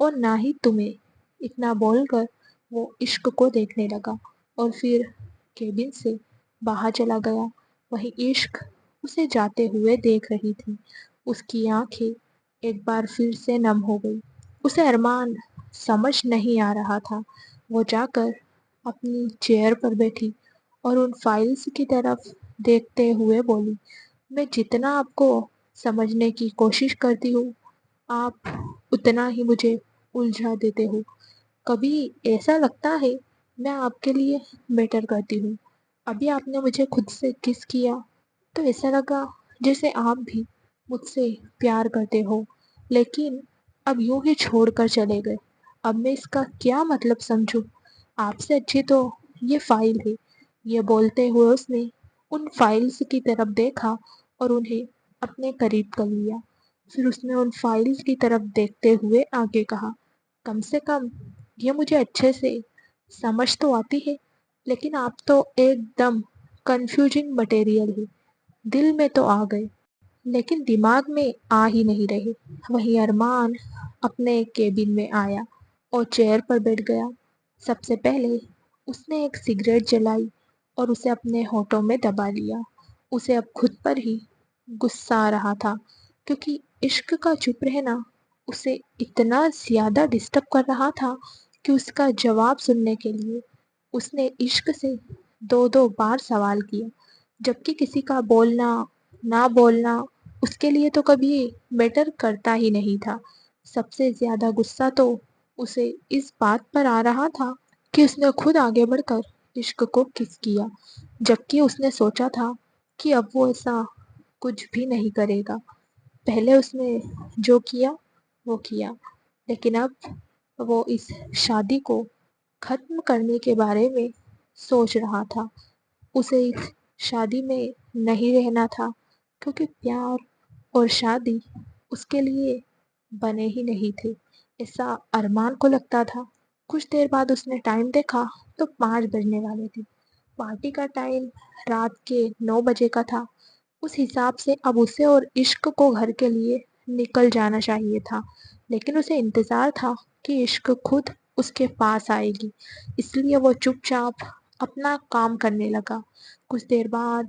اور نہ ہی تمہیں۔ اتنا بول کر وہ عشق کو دیکھنے لگا اور پھر کیبن سے باہر چلا گیا۔ وہیں عشق اسے جاتے ہوئے دیکھ رہی تھی۔ اس کی آنکھیں ایک بار پھر سے نم ہو گئی۔ اسے ارمان سمجھ نہیں آ رہا تھا۔ وہ جا کر اپنی چیئر پر بیٹھی اور ان فائلز کی طرف دیکھتے ہوئے بولی، میں جتنا آپ کو سمجھنے کی کوشش کرتی ہوں آپ اتنا ہی مجھے الجھا دیتے ہو۔ کبھی ایسا لگتا ہے میں آپ کے لیے میٹر کرتی ہوں۔ ابھی آپ نے مجھے خود سے کس کیا تو ایسا لگا جیسے آپ بھی مجھ سے پیار کرتے ہو، لیکن اب یوں ہی چھوڑ کر چلے گئے۔ اب میں اس کا کیا مطلب سمجھوں؟ آپ سے اچھی تو یہ فائل ہے۔ یہ بولتے ہوئے اس نے ان فائلز کی طرف دیکھا اور انہیں اپنے قریب کر لیا۔ پھر اس نے ان فائلز کی طرف دیکھتے ہوئے آگے کہا، کم سے کم یہ مجھے اچھے سے سمجھ تو آتی ہے، لیکن آپ تو ایک دم کنفیوژنگ مٹیریل ہے۔ دل میں تو آ گئے لیکن دماغ میں آ ہی نہیں رہے۔ وہیں ارمان اپنے کیبن میں آیا اور چیئر پر بیٹھ گیا۔ سب سے پہلے اس نے ایک سگریٹ جلائی اور اسے اپنے ہونٹوں میں دبا لیا۔ اسے اب خود پر ہی غصہ آ رہا تھا، کیونکہ عشق کا چپ رہنا اسے اتنا زیادہ ڈسٹرب کر رہا تھا کہ اس کا جواب سننے کے لیے اس نے عشق سے 2 بار سوال کیا، جبکہ کسی کا بولنا نہ بولنا اس کے لیے تو کبھی میٹر کرتا ہی نہیں تھا۔ سب سے زیادہ غصہ تو اسے اس بات پر آ رہا تھا کہ اس نے خود آگے بڑھ کر عشق کو کس کیا، جبکہ اس نے سوچا تھا کہ اب وہ ایسا کچھ بھی نہیں کرے گا۔ پہلے اس نے جو کیا وہ کیا، لیکن اب وہ اس شادی کو ختم کرنے کے بارے میں سوچ رہا تھا۔ اسے اس شادی میں نہیں رہنا تھا، کیونکہ پیار اور شادی اس کے لیے بنے ہی نہیں تھے، ایسا ارمان کو لگتا تھا۔ کچھ دیر بعد اس نے ٹائم دیکھا تو 5 بجنے والے تھے۔ پارٹی کا ٹائم رات کے 9 بجے کا تھا۔ اس حساب سے اب اسے اور عشق کو گھر کے لیے نکل جانا چاہیے تھا، لیکن اسے انتظار تھا کہ عشق خود اس کے پاس آئے گی، اس لیے وہ چپ چاپ اپنا کام کرنے لگا۔ کچھ دیر بعد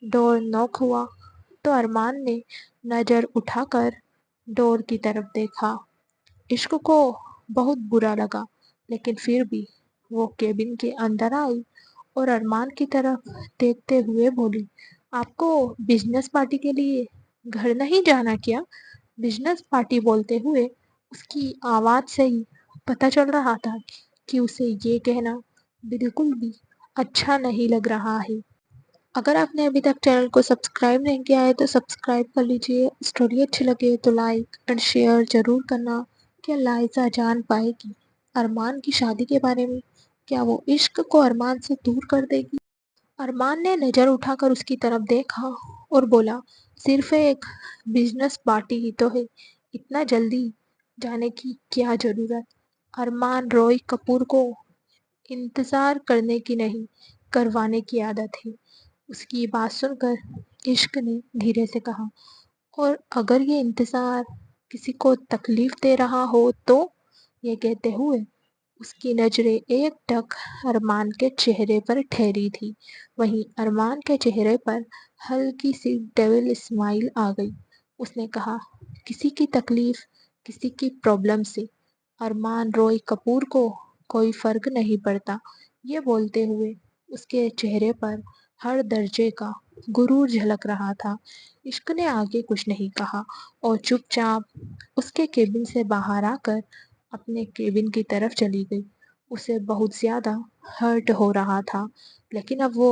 ڈور نوک ہوا تو ارمان نے نظر اٹھا کر ڈور کی طرف دیکھا۔ عشق کو بہت برا لگا، لیکن پھر بھی وہ کیبن کے اندر آئی اور ارمان کی طرف دیکھتے ہوئے بولی، آپ کو بزنس پارٹی کے لیے گھر نہیں جانا کیا؟ بزنس پارٹی بولتے ہوئے اس کی آواز سے ہی پتہ چل رہا تھا کہ اسے یہ کہنا بالکل بھی اچھا نہیں لگ رہا ہے۔ اگر آپ نے ابھی تک چینل کو سبسکرائب نہیں کیا ہے تو سبسکرائب کر لیجئے۔ اسٹوری اچھی لگے تو لائک اور شیئر ضرور کرنا۔ کیا لائزہ جان پائے گی ارمان کی شادی کے بارے میں؟ کیا وہ عشق کو ارمان سے دور کر دے گی؟ ارمان نے نظر اٹھا کر اس کی طرف دیکھا اور بولا، صرف ایک بزنس پارٹی ہی تو ہے، اتنا جلدی جانے کی کیا ضرورت؟ ارمان روئی کپور کو انتظار کرنے کی نہیں، کروانے کی عادت ہے۔ اس کی بات سن کر عشق نے دھیرے سے کہا، اور اگر یہ انتظار کسی کو تکلیف دے رہا ہو تو؟ یہ کہتے ہوئے اس کی نظریں ایک ٹک ارمان کے چہرے پر ٹھہری تھی۔ وہیں ارمان کے چہرے پر ہلکی سی ڈیول اسمائل آ گئی۔ اس نے کہا، کسی کی تکلیف، کسی کی پرابلم سے ارمان روئی کپور کو کوئی فرق نہیں پڑتا۔ یہ بولتے ہوئے اس کے چہرے پر ہر درجے کا غرور جھلک رہا تھا۔ عشق نے آگے کچھ نہیں کہا اور چپ چاپ اس کے کیبن سے باہر آ کر اپنے کیبن کی طرف چلی گئی۔ اسے بہت زیادہ ہرٹ ہو رہا تھا، لیکن اب وہ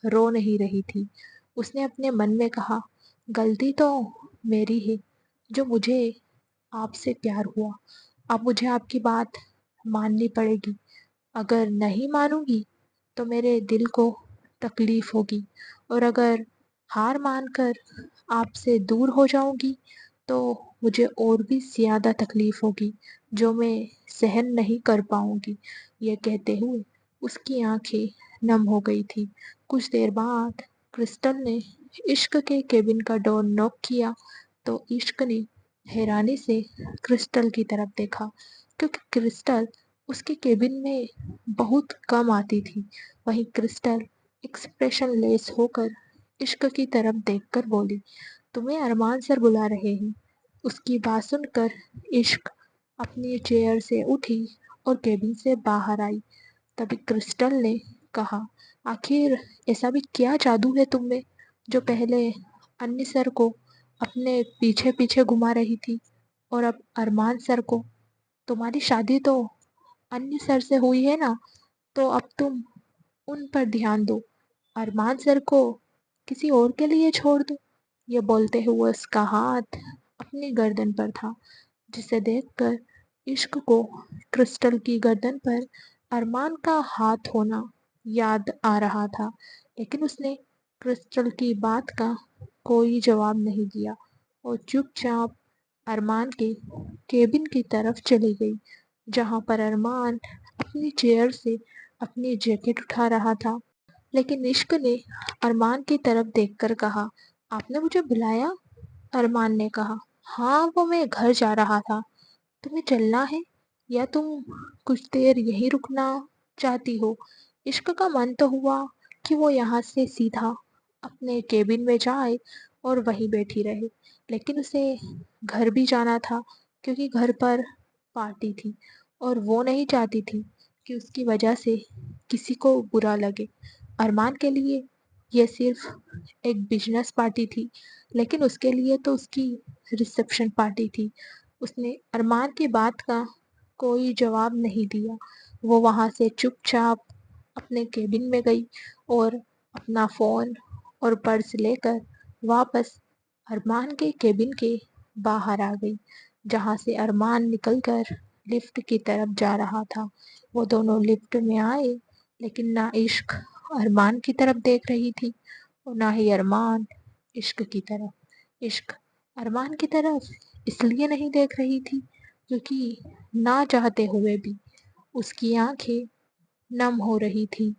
رو نہیں رہی تھی۔ اس نے اپنے من میں کہا، غلطی تو میری ہے جو مجھے آپ سے پیار ہوا، اب مجھے آپ کی بات ماننی پڑے گی۔ اگر نہیں مانوں گی تو میرے دل کو تکلیف ہوگی، اور اگر ہار مان کر آپ سے دور ہو جاؤں گی تو مجھے اور بھی زیادہ تکلیف ہوگی جو میں سہن نہیں کر پاؤں گی۔ یہ کہتے ہوئے اس کی آنکھیں نم ہو گئی تھی۔ کچھ دیر بعد کرسٹل نے عشق کے کیبن کا ڈور نوک کیا تو عشق نے حیرانی سے کرسٹل کی طرف دیکھا، کیونکہ کرسٹل اس کے کیبن میں بہت کم آتی تھی۔ وہیں کرسٹل ایکسپریشن لیس ہو کر عشق کی طرف دیکھ کر بولی، تمہیں ارمان سر بلا رہے ہیں۔ اس کی بات سن کر عشق اپنی چیئر سے اٹھی اور کیبن سے باہر آئی۔ تبھی کرسٹل نے کہا، آخر ایسا بھی کیا جادو ہے تم میں جو پہلے انی سر کو اپنے پیچھے پیچھے گھما رہی تھی اور اب ارمان سر کو؟ تمہاری شادی تو انی سر سے ہوئی ہے نا، تو اب تم ان پر دھیان دو، ارمان سر کو کسی اور کے لیے چھوڑ دو۔ یہ بولتے ہوئے اس کا ہاتھ اپنی گردن پر تھا، جسے دیکھ کر عشق کو کرسٹل کی گردن پر ارمان کا ہاتھ ہونا یاد آ رہا تھا، لیکن اس نے کرسٹل کی بات کا کوئی جواب نہیں دیا اور چپ چاپ ارمان کے کیبن کی طرف چلی گئی، جہاں پر ارمان اپنی چیئر سے اپنی جیکٹ اٹھا رہا تھا۔ لیکن عشق نے ارمان کی طرف دیکھ کر کہا، آپ نے مجھے بلایا؟ ارمان نے کہا، ہاں، وہ میں گھر جا رہا تھا۔ تمہیں چلنا ہے یا تم کچھ دیر یہیں رکنا چاہتی ہو؟ عشق کا من تو ہوا کہ وہ یہاں سے سیدھا اپنے کیبن میں جائے اور وہیں بیٹھی رہے، لیکن اسے گھر بھی جانا تھا، کیونکہ گھر پر پارٹی تھی اور وہ نہیں چاہتی تھی کہ اس کی وجہ سے کسی کو برا لگے۔ ارمان کے لیے یہ صرف ایک بزنس پارٹی تھی، لیکن اس کے لیے تو اس کی ریسیپشن پارٹی تھی۔ اس نے ارمان کی بات کا کوئی جواب نہیں دیا۔ وہ وہاں سے چپ چاپ اپنے کیبن میں گئی اور اپنا فون اور پرس لے کر واپس ارمان کے کیبن کے باہر آ گئی، جہاں سے ارمان نکل کر لفٹ کی طرف جا رہا تھا۔ وہ دونوں لفٹ میں آئے، لیکن نہ عشق ارمان کی طرف دیکھ رہی تھی اور نہ ہی ارمان عشق کی طرف۔ عشق ارمان کی طرف اس لیے نہیں دیکھ رہی تھی کیونکہ نہ چاہتے ہوئے بھی اس کی آنکھیں نم ہو رہی تھی۔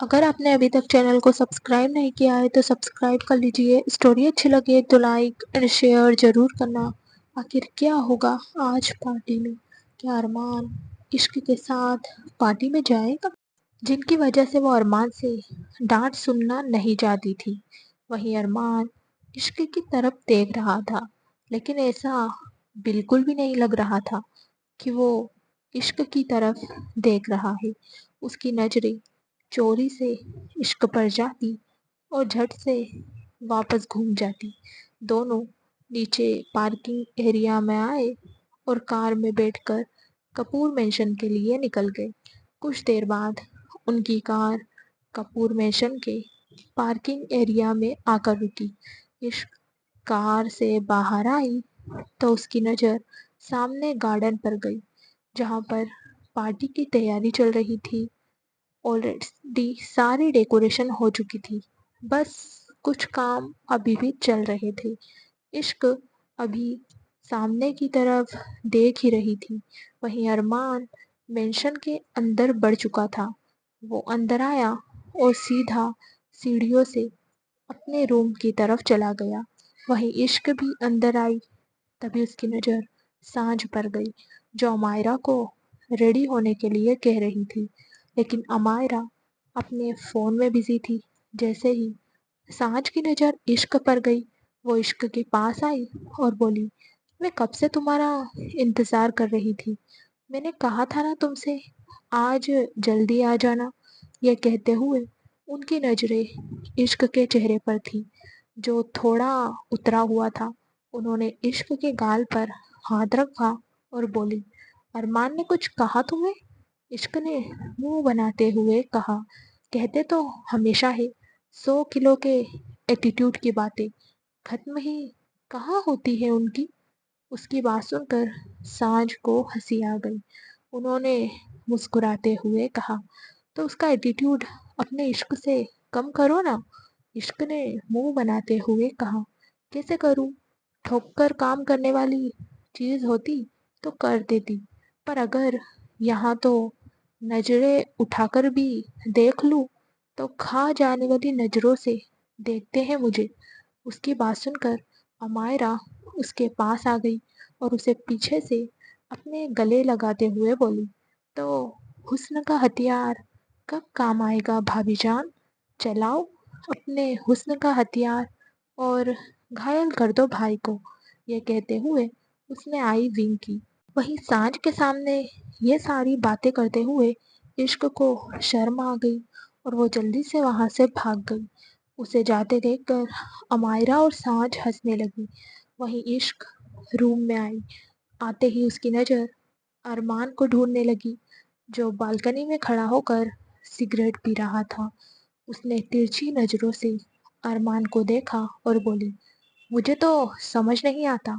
اگر آپ نے ابھی تک چینل کو سبسکرائب نہیں کیا ہے تو سبسکرائب کر لیجئے۔ اسٹوری اچھی لگے تو لائک اور شیئر ضرور کرنا۔ آخر کیا ہوگا آج پارٹی میں؟ کیا ارمان عشق کے ساتھ پارٹی میں جائے گا؟ جن کی وجہ سے وہ ارمان سے ڈانٹ سننا نہیں چاہتی تھی، وہیں ارمان عشق کی طرف دیکھ رہا تھا، لیکن ایسا بالکل بھی نہیں لگ رہا تھا کہ وہ عشق کی طرف دیکھ رہا ہے۔ اس کی نظریں چوری سے عشق پر جاتی اور جھٹ سے واپس گھوم جاتی۔ دونوں نیچے پارکنگ ایریا میں آئے اور کار میں بیٹھ کر کپور مینشن کے لیے نکل گئے۔ کچھ دیر بعد ان کی کار کپور مینشن کے پارکنگ ایریا میں آ کر رکی۔ عشق کار سے باہر آئی تو اس کی نظر سامنے گارڈن پر گئی جہاں پر پارٹی کی تیاری چل رہی تھی۔ آلریڈی ساری ڈیکوریشن ہو چکی تھی، بس کچھ کام ابھی بھی چل رہے تھے۔ عشق ابھی سامنے کی طرف دیکھ ہی رہی تھی، وہیں ارمان مینشن کے اندر بڑھ چکا تھا۔ وہ اندر آیا اور سیدھا سیڑھیوں سے اپنے روم کی طرف چلا گیا۔ وہیں عشق بھی اندر آئی، تبھی اس کی نظر سانجھ پر گئی جو امائرا کو ریڈی ہونے کے لیے کہہ رہی تھی، لیکن امائرا اپنے فون میں بزی تھی۔ جیسے ہی سانجھ کی نظر عشق پر گئی، وہ عشق کے پاس آئی اور بولی، میں کب سے تمہارا انتظار کر رہی تھی، میں نے کہا تھا نا تم سے آج جلدی آ جانا۔ یہ کہتے ہوئے ان کی نظریں عشق کے چہرے پر تھی جو تھوڑا اترا ہوا تھا۔ انہوں نے عشق کے گال پر ہاتھ رکھا اور بولی، ارمان نے کچھ کہا تمہیں؟ عشق نے منہ بناتے ہوئے کہا، کہتے تو ہمیشہ ہے 100 کلو کے ایٹیٹیوڈ کی باتیں ختم ہی کہاں ہوتی ہے ان کی۔ اس کی بات سن کر سانجھ کو ہنسی آ گئی۔ انہوں نے مسکراتے ہوئے کہا، تو اس کا ایٹیٹیوڈ اپنے عشق سے کم کرو نا۔ عشق نے منہ بناتے ہوئے کہا، کیسے کروں؟ ٹھوک کر کام کرنے والی چیز ہوتی تو کر دیتی، پر اگر یہاں تو نظریں اٹھا کر بھی دیکھ لوں تو کھا جانے والی نظروں سے دیکھتے ہیں مجھے۔ اس کی بات سن کر امائرا اس کے پاس آ گئی اور اسے پیچھے سے اپنے گلے لگاتے ہوئے بولی، تو حسن کا ہتھیار کب کام آئے گا بھابھی جان؟ چلاؤ اپنے حسن کا ہتھیار اور گھائل کر دو بھائی کو۔ یہ کہتے ہوئے اس نے آئی ونگ کی۔ وہیں سانجھ کے سامنے یہ ساری باتیں کرتے ہوئے عشق کو شرم آ گئی اور وہ جلدی سے وہاں سے بھاگ گئی۔ اسے جاتے دیکھ کر امائرا اور سانجھ ہنسنے لگی۔ وہیں عشق روم میں آئی، آتے ہی اس کی نظر ارمان کو ڈھونڈنے لگی جو بالکنی میں کھڑا ہو کر سگریٹ پی رہا تھا۔ اس نے ترچھی نظروں سے ارمان کو دیکھا اور بولی، مجھے تو سمجھ نہیں آتا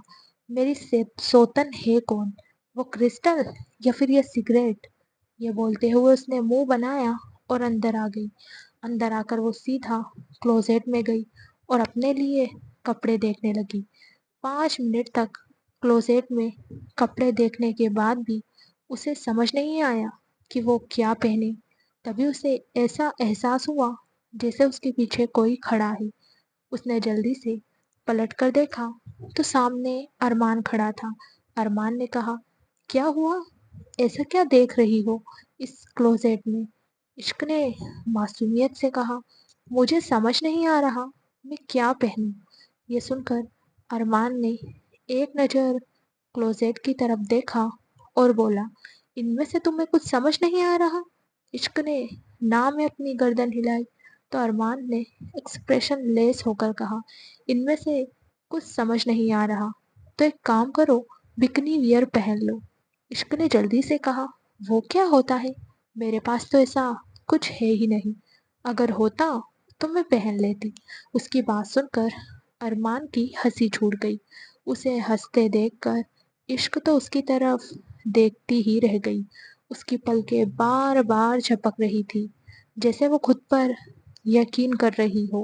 میری سوتن ہے کون، وہ کرسٹل یا پھر یہ سگریٹ؟ یہ بولتے ہوئے اس نے منہ بنایا اور اندر آ گئی۔ اندر آ کر وہ سیدھا کلوزیٹ میں گئی اور اپنے لیے کپڑے دیکھنے لگی۔ 5 منٹ تک کلوزیٹ میں کپڑے دیکھنے کے بعد بھی اسے سمجھ نہیں آیا کہ وہ کیا پہنے۔ تبھی اسے ایسا احساس ہوا جیسے اس کے پیچھے کوئی کھڑا ہے۔ اس نے جلدی سے پلٹ کر دیکھا تو سامنے ارمان کھڑا تھا۔ ارمان نے کہا، کیا ہوا؟ ایسا کیا دیکھ رہی ہو اس کلوزیٹ میں؟ عشق نے معصومیت سے کہا، مجھے سمجھ نہیں آ رہا میں کیا پہنوں۔ یہ سن کر ارمان نے ایک نظر کلوزیٹ کی طرف دیکھا اور بولا، ان میں سے تمہیں کچھ سمجھ نہیں آ رہا؟ عشق نے ناں میں اپنی گردن ہلائی تو ارمان نے ایکسپریشن لیس ہو کر کہا، ان میں سے کچھ سمجھ نہیں آ رہا تو ایک کام کرو، بکنی ویئر پہن لو۔ عشق نے جلدی سے کہا، وہ کیا ہوتا ہے؟ میرے پاس تو ایسا کچھ ہے ہی نہیں، اگر ہوتا تو میں پہن لیتی۔ اس کی بات سن کر ارمان کی ہنسی چھوٹ گئی۔ اسے ہنستے دیکھ کر عشق تو اس کی طرف دیکھتی ہی رہ گئی۔ اس کی پلکیں بار بار جھپک رہی تھی جیسے وہ خود پر یقین کر رہی ہو۔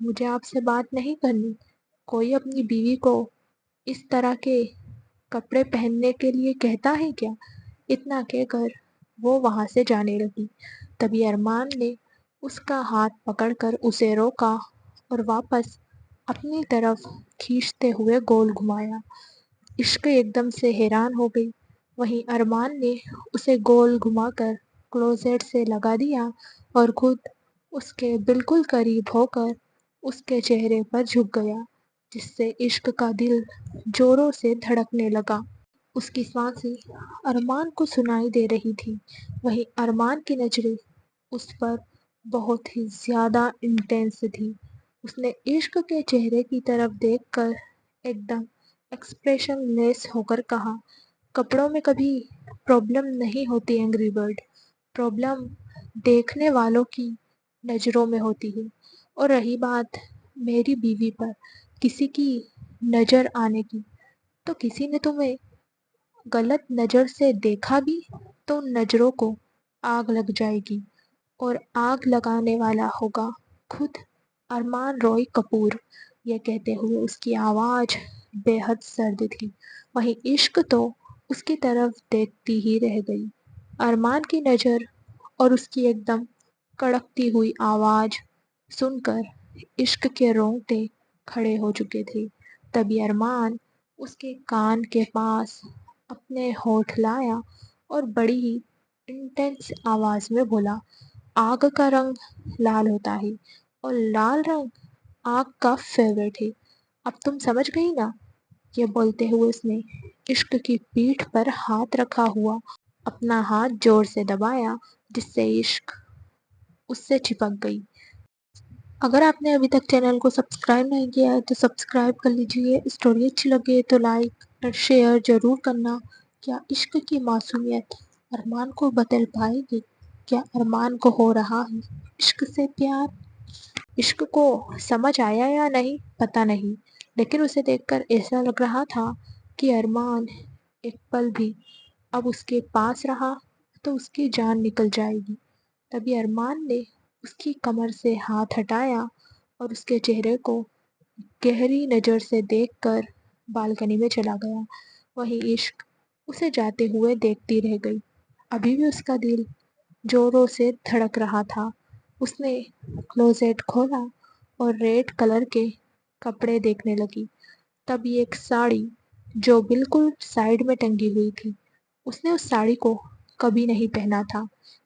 مجھے آپ سے بات نہیں کرنی۔ کوئی اپنی بیوی کو اس طرح کے کپڑے پہننے کے لیے کہتا ہے کیا؟ اتنا کہہ کر وہ وہاں سے جانے لگی۔ تبھی ارمان نے اس کا ہاتھ پکڑ کر اسے روکا اور واپس اپنی طرف کھینچتے ہوئے گول گھمایا۔ عشق ایک دم سے حیران ہو گئی۔ وہیں ارمان نے اسے گول گھما کر کلوزیٹ سے لگا دیا اور خود اس کے بالکل قریب ہو کر اس کے چہرے پر جھک گیا، جس سے عشق کا دل زوروں سے دھڑکنے لگا۔ اس کی سانسیں ارمان کو سنائی دے رہی تھی۔ وہیں ارمان کی نظریں اس پر بہت ہی زیادہ انٹینس تھی۔ اس نے عشق کے چہرے کی طرف دیکھ کر ایک دم ایکسپریشن لیس ہو کر کہا، کپڑوں میں کبھی پرابلم نہیں ہوتی اینگری برڈ، پرابلم دیکھنے والوں کی نظروں میں ہوتی ہے۔ اور رہی بات میری بیوی پر کسی کی نظر آنے کی، تو کسی نے تمہیں غلط نظر سے دیکھا بھی تو ان نظروں کو آگ لگ جائے گی، اور آگ لگانے والا ہوگا خود ارمان روئی کپور۔ یہ کہتے ہوئے اس کی آواز بے حد سرد تھی۔ وہیں عشق تو اس کی طرف دیکھتی ہی رہ گئی۔ ارمان کی نظر اور اس کی ایک دم کڑکتی ہوئی آواز سن کر عشق کے رونگٹے کھڑے ہو چکے تھے۔ تبھی ارمان اس کے کان کے پاس اپنے ہونٹ لایا اور بڑی ہی انٹینس آواز میں بولا، آگ کا رنگ لال ہوتا ہے اور لال رنگ آگ کا فیوریٹ ہے، اب تم سمجھ گئی نا؟ یہ بولتے ہوئے اس نے عشق کی پیٹھ پر ہاتھ رکھا ہوا اپنا ہاتھ زور سے دبایا، جس سے عشق اس سے چپک گئی۔ اگر آپ نے ابھی تک چینل کو سبسکرائب نہیں کیا ہے تو سبسکرائب کر لیجئے۔ اسٹوری اچھی لگے تو لائک اور شیئر ضرور کرنا۔ کیا عشق کی معصومیت ارمان کو بدل پائے گی؟ کیا ارمان کو ہو رہا ہے عشق سے پیار؟ عشق کو سمجھ آیا یا نہیں پتہ نہیں، لیکن اسے دیکھ کر ایسا لگ رہا تھا کہ ارمان ایک پل بھی اب اس کے پاس رہا تو اس کی جان نکل جائے گی۔ تبھی ارمان نے اس کی کمر سے ہاتھ ہٹایا اور اس کے چہرے کو گہری نظر سے دیکھ کر بالکنی میں چلا گیا۔ وہیں عشق اسے جاتے ہوئے دیکھتی رہ گئی۔ ابھی بھی اس کا دل زوروں سے دھڑک رہا تھا۔ اس نے کلوزیٹ کھولا اور ریڈ کلر کے کپڑے دیکھنے لگی۔ تبھی ایک ساڑی جو بالکل سائیڈ میں ٹنگی ہوئی تھی، اس نے اس ساڑی کو کبھی نہیں پہنا تھا،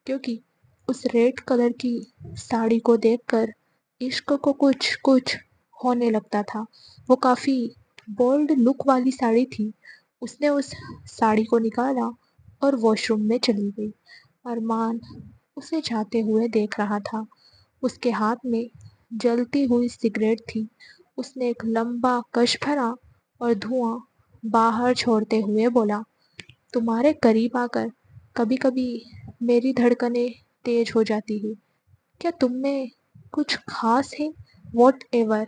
کیونکہ اس ریڈ کلر کی ساڑی کو دیکھ کر عشق کو کچھ ہونے لگتا تھا۔ وہ کافی بولڈ لک والی ساڑی تھی۔ اس نے اس ساڑی کو نکالا اور واش روم میں چلی گئی۔ ارمان اسے جاتے ہوئے دیکھ رہا تھا۔ اس کے ہاتھ میں جلتی ہوئی سگریٹ تھی۔ اس نے ایک لمبا کش بھرا اور دھواں باہر چھوڑتے ہوئے بولا، تمہارے قریب آ کر کبھی کبھی میری دھڑکنیں تیز ہو جاتی ہے۔ کیا تم میں کچھ خاص ہے؟ واٹ ایور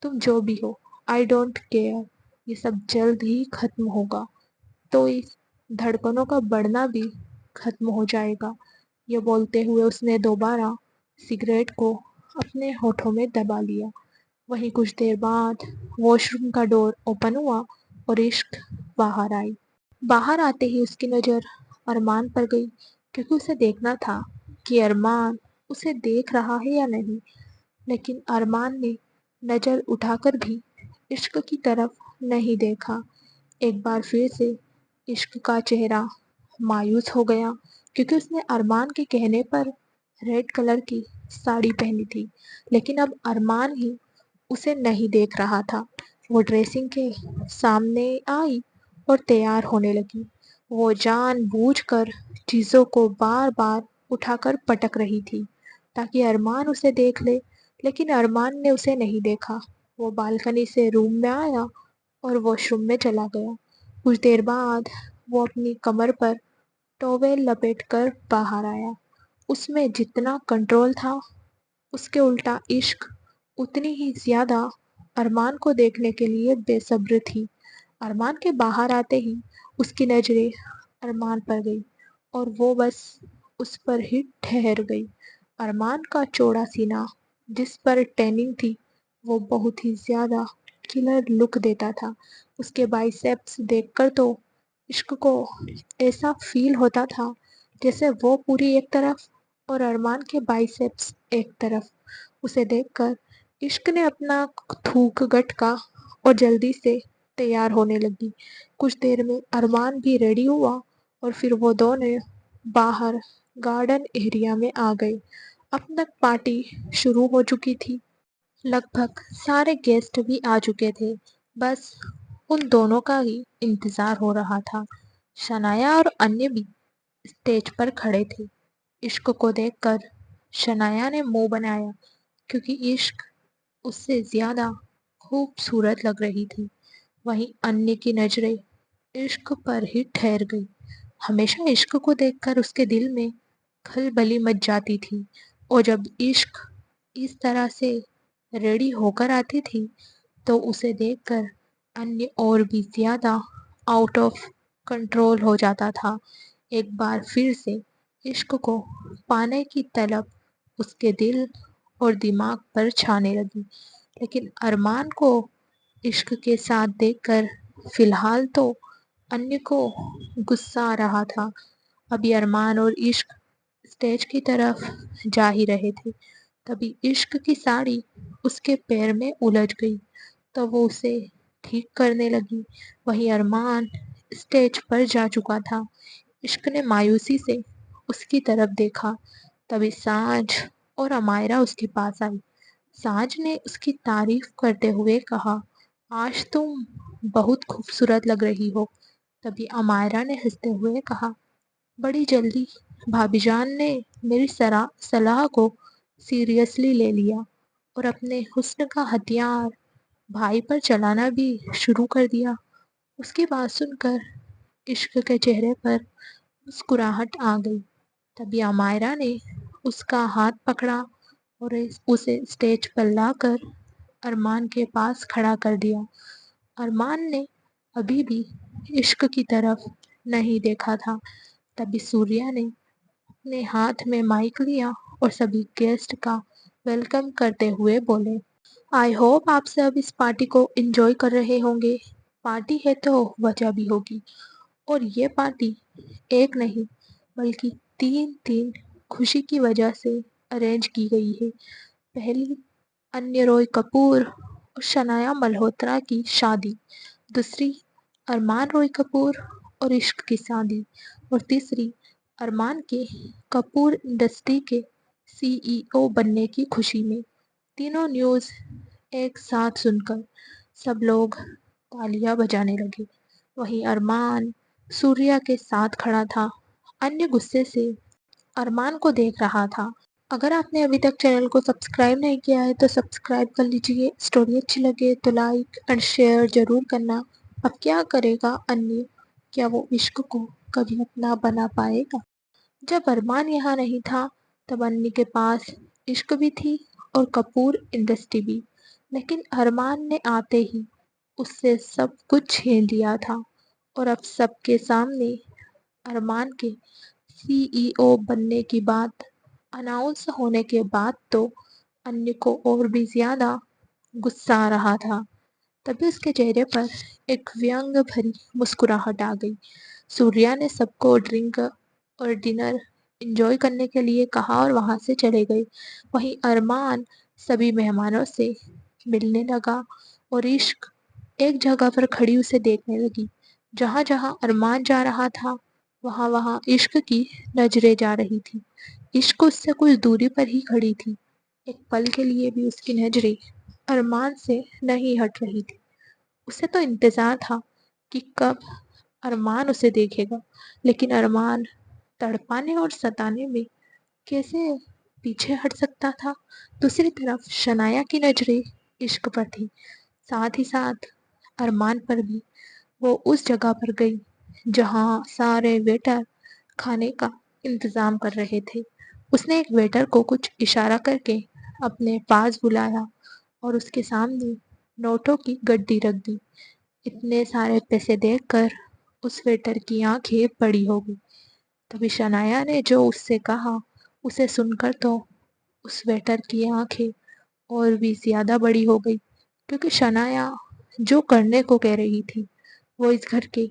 تم جو بھی ہو، آئی ڈونٹ کیئر، یہ سب جلد ہی ختم ہوگا، تو اس دھڑکنوں کا بڑھنا بھی ختم ہو جائے گا۔ یہ بولتے ہوئے اس نے دوبارہ سگریٹ کو اپنے ہونٹوں میں دبا لیا۔ وہیں کچھ دیر بعد واش روم کا ڈور اوپن ہوا اور عشق باہر آئی۔ باہر آتے ہی اس کی نظر ارمان پر گئی، کیونکہ اسے دیکھنا تھا کہ ارمان اسے دیکھ رہا ہے یا نہیں۔ لیکن ارمان نے نظر اٹھا کر بھی عشق کی طرف نہیں دیکھا۔ ایک بار پھر سے عشق کا چہرہ مایوس ہو گیا، کیونکہ اس نے ارمان کے کہنے پر ریڈ کلر کی ساڑی پہنی تھی، لیکن اب ارمان ہی اسے نہیں دیکھ رہا تھا۔ وہ ڈریسنگ کے سامنے آئی اور تیار ہونے لگی۔ وہ جان بوجھ کر چیزوں کو بار بار اٹھا کر پٹک رہی تھی تاکہ ارمان اسے دیکھ لے، لیکن ارمان نے اسے نہیں دیکھا۔ وہ بالکنی سے روم میں آیا اور واش روم میں چلا گیا۔ کچھ دیر بعد وہ اپنی کمر پر ٹاویل لپیٹ کر باہر آیا۔ اس میں جتنا کنٹرول تھا، اس کے الٹا عشق اتنی ہی زیادہ ارمان کو دیکھنے کے لیے بے صبر تھی۔ ارمان کے باہر آتے ہی اس کی نظریں ارمان پر گئی اور وہ بس اس پر ہی ٹھہر گئی۔ ارمان کا چوڑا سینہ، جس پر ٹیننگ تھی، وہ بہت ہی زیادہ کلر لک دیتا تھا۔ اس کے بائسیپس دیکھ کر تو عشق کو ایسا فیل ہوتا تھا جیسے وہ پوری ایک طرف اور ارمان کے بائسیپس ایک طرف۔ اسے دیکھ کر عشق نے اپنا تھوک گٹکا اور جلدی سے تیار ہونے لگی۔ کچھ دیر میں ارمان بھی ریڈی ہوا اور پھر وہ دونوں باہر گارڈن ایریا میں آ گئے۔ اب تک پارٹی شروع ہو چکی تھی۔ لگ بھگ سارے گیسٹ بھی آ چکے تھے، بس ان دونوں کا ہی انتظار ہو رہا تھا۔ شنایا اور انیہ بھی اسٹیج پر کھڑے تھے۔ عشق کو دیکھ کر شنایا نے منہ بنایا کیونکہ عشق اس سے زیادہ خوبصورت لگ رہی تھی۔ وہیں انیہ کی نظریں عشق پر ہی ٹھہر گئی۔ ہمیشہ عشق کو دیکھ کر اس کے دل میں کھلبلی مچ جاتی تھی، اور جب عشق اس طرح سے ریڈی ہو کر آتی تھی تو اسے دیکھ کر انیہ اور بھی زیادہ آؤٹ آف کنٹرول ہو جاتا تھا۔ ایک بار پھر سے عشق کو پانے کی طلب اس کے دل اور دماغ پر چھانے لگی، لیکن ارمان کو عشق کے ساتھ دیکھ کر فی الحال تو انیہ کو غصہ آ رہا تھا۔ ابھی ارمان اور عشق اسٹیج کی طرف جا ہی رہے تھے، تبھی عشق کی ساڑی اس کے پیر میں الجھ گئی تو وہ اسے ٹھیک کرنے لگی۔ وہیں ارمان اسٹیج پر جا چکا تھا۔ عشق نے مایوسی سے اس کی طرف دیکھا، تبھی سانجھ اور امائرہ اس کے پاس آئی۔ سانجھ نے اس کی تعریف کرتے ہوئے کہا، آج تم بہت خوبصورت لگ رہی ہو۔ تبھی امائرہ نے ہنستے ہوئے کہا، بڑی جلدی بھابی جان نے میری صلاح کو سیریسلی لے لیا اور اپنے حسن کا ہتھیار بھائی پر چلانا بھی شروع کر دیا۔ اس کی بات سن کر عشق کے چہرے پر مسکراہٹ آ گئی۔ تبھی امائرہ نے اس کا ہاتھ پکڑا اور اسے اسٹیج پر لا کر ارمان کے پاس کھڑا کر دیا۔ ارمان نے ابھی بھی عشق کی طرف نہیں دیکھا تھا۔ تبھی سوریا نے اپنے ہاتھ میں مائک لیا اور سبھی گیسٹ کا ویلکم کرتے ہوئے بولے، آئی ہوپ آپ سب اس پارٹی کو انجوائے کر رہے ہوں گے۔ پارٹی ہے تو وجہ بھی ہوگی، اور یہ پارٹی ایک نہیں بلکہ تین خوشی کی وجہ سے ارینج کی گئی ہے۔ پہلی، انیہ رائے کپور اور شنایا ملہوترا کی شادی۔ دوسری، ارمان رائے کپور اور عشق کی شادی۔ اور تیسری، ارمان کے کپور انڈسٹری کے CEO بننے کی خوشی میں۔ تینوں نیوز ایک ساتھ سن کر سب لوگ تالیاں بجانے لگے۔ وہیں ارمان سوریا کے ساتھ کھڑا تھا۔ انیہ غصے سے ارمان کو دیکھ رہا تھا۔ اگر آپ نے ابھی تک چینل کو سبسکرائب نہیں کیا ہے تو سبسکرائب کر لیجئے۔ اسٹوری اچھی لگے تو لائک اور شیئر ضرور کرنا۔ اب کیا کرے گا انیہ؟ کیا وہ عشق کو کبھی اپنا بنا پائے گا؟ جب ارمان یہاں نہیں تھا تب انیہ کے پاس عشق بھی تھی اور کپور انڈسٹری بھی، لیکن ارمان نے آتے ہی اس سے سب کچھ چھین لیا تھا، اور اب سب کے سامنے ارمان کے CEO بننے کی بات اناؤنس ہونے کے بعد تو انیہ کو اور بھی زیادہ غصہ آ رہا تھا۔ تبھی اس کے چہرے پر ایک ویانگ بھری مسکراہٹ آ گئی۔ سوریا نے سب کو ڈرنک اور ڈنر انجوائے کرنے کے لیے کہا اور وہاں سے چلے گئے۔ وہیں ارمان سبھی مہمانوں سے ملنے لگا اور عشق ایک جگہ پر کھڑی اسے دیکھنے لگی۔ جہاں جہاں ارمان جا رہا تھا وہاں وہاں عشق کی نظریں جا رہی تھی۔ عشق اس سے کچھ دوری پر ہی کھڑی تھی۔ ایک پل کے لیے بھی اس کی نظریں ارمان سے نہیں ہٹ رہی تھی۔ اسے تو انتظار تھا کہ کب ارمان اسے دیکھے گا، لیکن ارمان تڑپانے اور ستانے میں کیسے پیچھے ہٹ سکتا تھا؟ دوسری طرف شنایا کی نظریں عشق پر تھی، ساتھ ہی ساتھ ارمان پر بھی۔ وہ اس جگہ پر گئی جہاں سارے ویٹر کھانے کا انتظام کر رہے تھے۔ اس نے ایک ویٹر کو کچھ اشارہ کر کے اپنے پاس بلایا اور اس کے سامنے نوٹوں کی گڈی رکھ دی۔ اتنے سارے پیسے دیکھ کر اس ویٹر کی آنکھیں بڑی ہو گئی۔ تبھی شنایا نے جو اس سے کہا اسے سن کر تو اس ویٹر کی آنکھیں اور بھی زیادہ بڑی ہو گئی، کیونکہ شنایا جو کرنے کو کہہ رہی تھی وہ اس گھر کے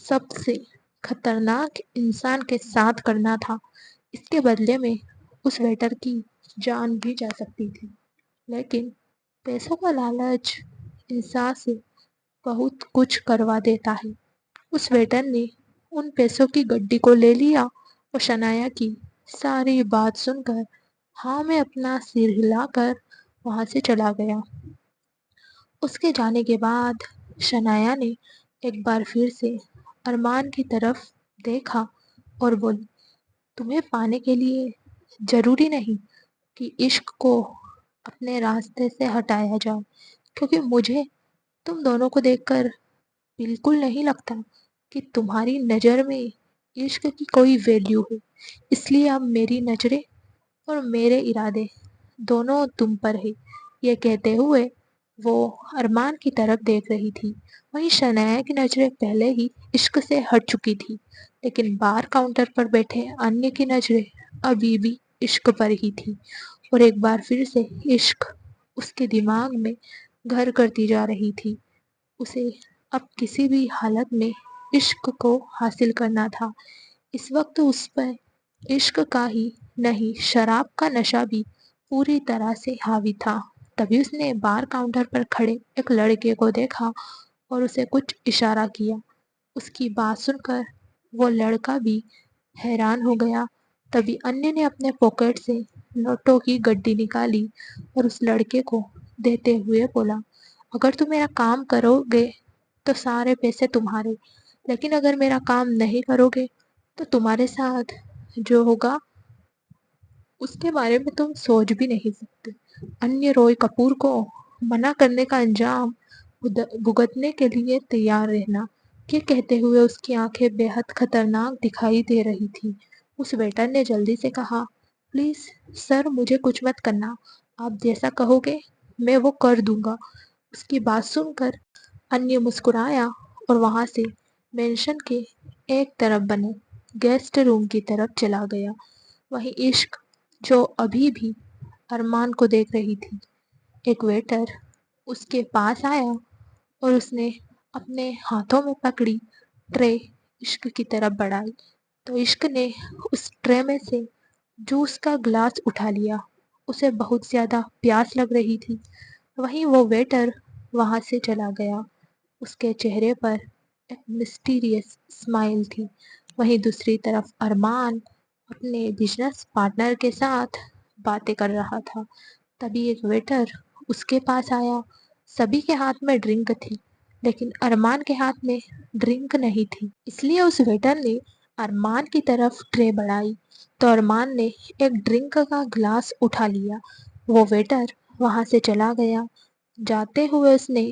سب سے خطرناک انسان کے ساتھ کرنا تھا۔ اس کے بدلے میں اس ویٹر کی جان بھی جا سکتی تھی، لیکن پیسوں کا لالچ انسان سے بہت کچھ کروا دیتا ہے۔ اس ویٹر نے ان پیسوں کی گڈی کو لے لیا اور شنایا کی ساری بات سن کر ہاں میں اپنا سر ہلا کر وہاں سے چلا گیا۔ اس کے جانے کے بعد شنایا نے ایک بار پھر سے ارمان کی طرف دیکھا اور بولی، تمہیں پانے کے لیے ضروری نہیں کہ عشق کو اپنے راستے سے ہٹایا جائے، کیونکہ مجھے تم دونوں کو دیکھ کر بالکل نہیں لگتا کہ تمہاری نظر میں عشق کی کوئی ویلیو ہے، اس لیے اب میری نظریں اور میرے ارادے دونوں تم پر ہے۔ یہ کہتے ہوئے وہ ارمان کی طرف دیکھ رہی تھی، وہیں شنایا کی نظریں پہلے ہی عشق سے ہٹ چکی تھی، لیکن بار کاؤنٹر پر بیٹھے انیہ کی نظریں ابھی بھی عشق پر ہی تھی، اور ایک بار پھر سے عشق اس کے دماغ میں گھر کرتی جا رہی تھی۔ اسے اب کسی بھی حالت میں عشق کو حاصل کرنا تھا۔ اس وقت اس پر عشق کا ہی نہیں، شراب کا نشہ بھی پوری طرح سے حاوی تھا۔ تبھی اس نے بار کاؤنٹر پر کھڑے ایک لڑکے کو دیکھا اور اسے کچھ اشارہ کیا۔ اس کی بات سن کر وہ لڑکا بھی حیران ہو گیا۔ تبھی انیہ نے اپنے پاکٹ سے نوٹوں کی گڈی نکالی اور اس لڑکے کو دیتے ہوئے بولا، اگر تم میرا کام کرو گے تو سارے پیسے تمہارے، لیکن اگر میرا کام نہیں کرو گے تو تمہارے ساتھ جو ہوگا اس کے بارے میں تم سوچ بھی نہیں سکتے۔ انیہ روی کپور کو منع کرنے کا انجام بھگتنے کے لیے تیار رہنا، یہ کہتے ہوئے اس کی آنکھیں بے حد خطرناک دکھائی دے رہی تھی۔ اس ویٹر نے جلدی سے کہا، پلیز سر مجھے کچھ مت کرنا، آپ جیسا کہو گے میں وہ کر دوں گا۔ اس کی بات سن کر انیہ مسکرایا اور وہاں سے مینشن کے ایک طرف بنے گیسٹ روم کی طرف چلا گیا۔ وہیں عشق جو ابھی بھی ارمان کو دیکھ رہی تھی، ایک ویٹر اس کے پاس آیا اور اس نے اپنے ہاتھوں میں پکڑی ٹرے عشق کی طرف بڑھائی تو عشق نے اس ٹرے میں سے جوس کا گلاس اٹھا لیا۔ اسے بہت زیادہ پیاس لگ رہی تھی۔ وہیں وہ ویٹر وہاں سے چلا گیا، اس کے چہرے پر ایک مسٹیریس اسمائل تھی۔ وہیں دوسری طرف ارمان اپنے بزنس پارٹنر کے ساتھ باتیں کر رہا تھا۔ تبھی ایک ویٹر اس کے پاس آیا۔ سبھی کے ہاتھ میں ڈرنک تھی، لیکن ارمان کے ہاتھ میں ڈرنک نہیں تھی، اس لیے اس ویٹر نے ارمان کی طرف ٹرے بڑھائی تو ارمان نے ایک ڈرنک کا گلاس اٹھا لیا۔ وہ ویٹر وہاں سے چلا گیا۔ جاتے ہوئے اس نے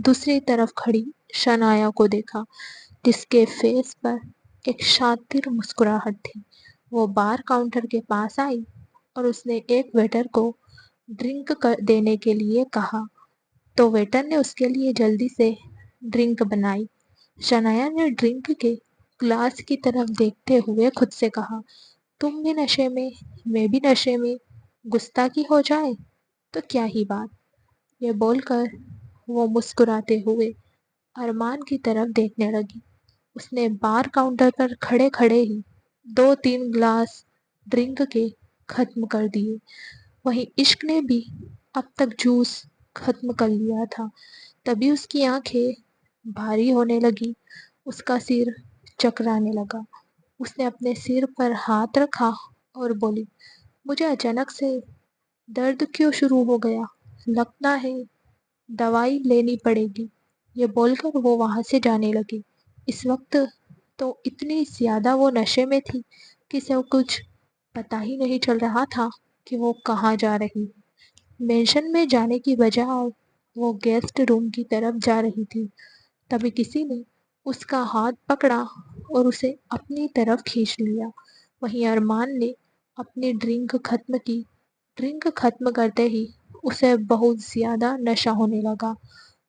دوسری طرف کھڑی شنایا کو دیکھا، جس کے فیس پر ایک شاطر مسکراہٹ تھی۔ وہ بار کاؤنٹر کے پاس آئی اور اس نے ایک ویٹر کو ڈرنک دینے کے لیے کہا تو ویٹر نے اس کے لیے جلدی سے ڈرنک بنائی۔ شنایا نے ڈرنک کے گلاس کی طرف دیکھتے ہوئے خود سے کہا، تم بھی نشے میں میں بھی نشے میں، گستاخی ہو جائے تو کیا ہی بات۔ یہ بول کر وہ مسکراتے ہوئے ارمان کی طرف دیکھنے لگی۔ اس نے بار کاؤنٹر پر کھڑے کھڑے ہی 2-3 گلاس ڈرنک کے ختم کر دیے۔ وہیں عشق نے بھی اب تک جوس ختم کر لیا تھا۔ تبھی اس کی آنکھیں بھاری ہونے لگی، اس کا سر چکرانے لگا۔ اس نے اپنے سر پر ہاتھ رکھا اور بولی، مجھے اچانک سے درد کیوں شروع ہو گیا، لگتا ہے دوائی لینی پڑے گی۔ یہ بول کر وہ وہاں سے جانے لگی۔ اس وقت تو اتنی زیادہ وہ نشے میں تھی کہ اسے کچھ پتا ہی نہیں چل رہا تھا کہ وہ کہاں جا رہی ہے۔ مینشن میں جانے کی بجائے وہ گیسٹ روم کی طرف جا رہی تھی۔ تبھی کسی نے اس کا ہاتھ پکڑا اور اسے اپنی طرف کھینچ لیا۔ وہیں ارمان نے اپنی ڈرنک ختم کی۔ ڈرنک ختم کرتے ہی اسے بہت زیادہ نشہ ہونے لگا۔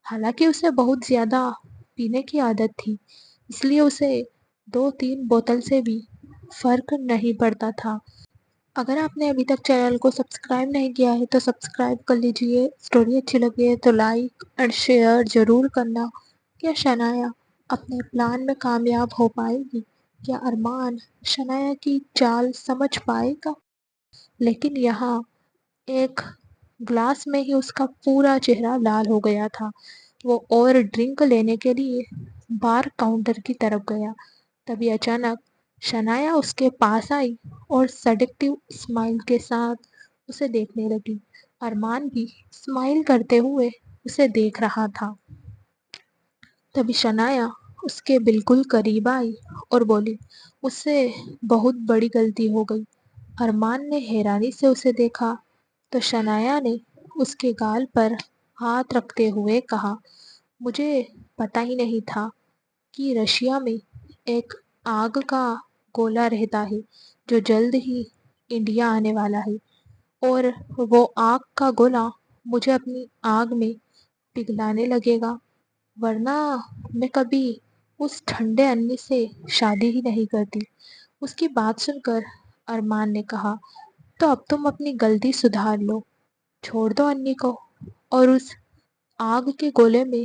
حالانکہ اسے بہت زیادہ پینے کی عادت تھی، اس لیے اسے 2-3 بوتل سے بھی فرق نہیں پڑتا تھا۔ اگر آپ نے ابھی تک چینل کو سبسکرائب نہیں کیا ہے تو سبسکرائب کر لیجئے، اسٹوری اچھی لگی ہے تو لائک اور شیئر ضرور کرنا۔ کیا شنایا اپنے پلان میں کامیاب ہو پائے گی؟ کیا ارمان شنایا کی چال سمجھ پائے گا؟ لیکن یہاں ایک گلاس میں ہی اس کا پورا چہرہ لال ہو گیا تھا۔ وہ اور ڈرنک لینے کے لیے بار کاؤنٹر کی طرف گیا، تبھی اچانک شنایا اس کے پاس آئی اور سیڈکٹیو اسمائل کے ساتھ اسے دیکھنے لگی۔ ارمان بھی اسمائل کرتے ہوئے اسے دیکھ رہا تھا۔ تبھی شنایا اس کے بالکل قریب آئی اور بولی، اس سے بہت بڑی غلطی ہو گئی۔ ارمان نے حیرانی سے اسے دیکھا تو شنایا نے اس کے گال پر ہاتھ رکھتے ہوئے کہا، مجھے پتہ ہی نہیں تھا کہ رشیا میں ایک آگ کا گولہ رہتا ہے جو جلد ہی انڈیا آنے والا ہے، اور وہ آگ کا گولہ مجھے اپنی آگ میں پگھلانے لگے گا، ورنہ میں کبھی اس ٹھنڈے انی سے شادی ہی نہیں کرتی۔ اس کی بات سن کر ارمان نے کہا، تو اب تم اپنی غلطی سدھار لو، چھوڑ دو انی کو اور اس آگ کے گولے میں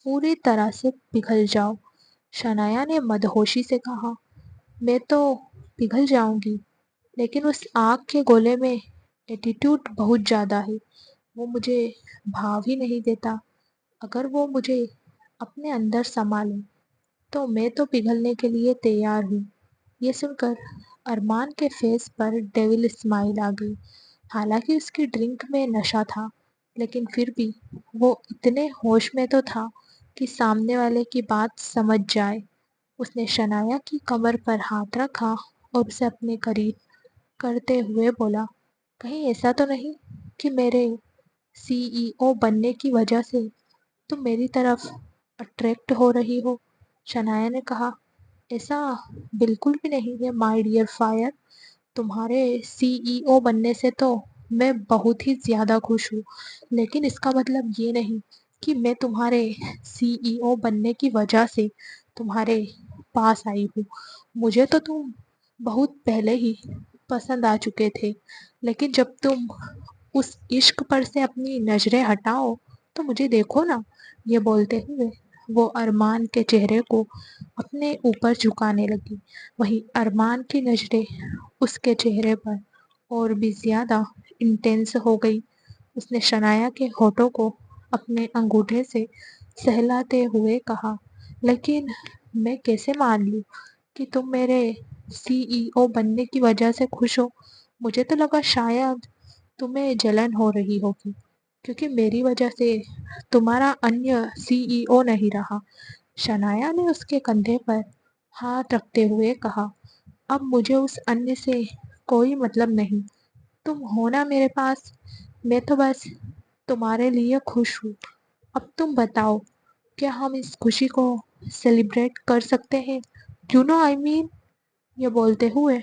پوری طرح سے پگھل جاؤ۔ شنایا نے مدہوشی سے کہا، میں تو پگھل جاؤں گی، لیکن اس آگ کے گولے میں ایٹیٹیوڈ بہت زیادہ ہے، وہ مجھے بھاو ہی نہیں دیتا۔ اگر وہ مجھے اپنے اندر سما لے تو میں تو پگھلنے کے لیے تیار ہوں۔ یہ سن کر ارمان کے فیس پر ڈیول اسمائل آ گئی۔ حالانکہ اس کی ڈرنک میں نشہ تھا، لیکن پھر بھی وہ اتنے ہوش میں تو تھا کہ سامنے والے کی بات سمجھ جائے۔ اس نے شنایا کی کمر پر ہاتھ رکھا اور اسے اپنے قریب کرتے ہوئے بولا، کہیں ایسا تو نہیں کہ میرے سی ای او بننے کی وجہ سے تم میری طرف اٹریکٹ ہو رہی ہو؟ شنایا نے کہا، ایسا بالکل بھی نہیں ہے مائی ڈیئر فائر، تمہارے سی ای او بننے سے تو میں بہت ہی زیادہ خوش ہوں، لیکن اس کا مطلب یہ نہیں کہ میں تمہارے سی ای او بننے کی وجہ سے تمہارے پاس آئی ہوں۔ مجھے تو تم بہت پہلے ہی پسند آ چکے تھے، لیکن جب تم اس عشق پر سے اپنی نظریں ہٹاؤ تو مجھے دیکھو نا۔ یہ بولتے ہوئے وہ ارمان کے چہرے کو اپنے اوپر جھکانے لگی۔ وہیں ارمان کی نظریں اس کے چہرے پر اور بھی زیادہ انٹینس ہو گئی۔ اس نے شنایا کے ہونٹوں کو اپنے انگوٹھے سے سہلاتے ہوئے کہا، لیکن میں کیسے مان لوں کہ تم میرے سی ای او بننے کی وجہ سے خوش ہو؟ مجھے تو لگا شاید تمہیں جلن ہو رہی ہوگی کیونکہ میری وجہ سے تمہارا انیہ سی ای او نہیں رہا۔ شنایا نے اس کے کندھے پر ہاتھ رکھتے ہوئے کہا، اب مجھے اس انیہ سے کوئی مطلب نہیں، تم ہو نا میرے پاس، میں تو بس تمہارے لیے خوش ہوں۔ اب تم بتاؤ، کیا ہم اس خوشی کو سیلیبریٹ کر سکتے ہیں؟ یو نو آئی مین۔ یہ بولتے ہوئے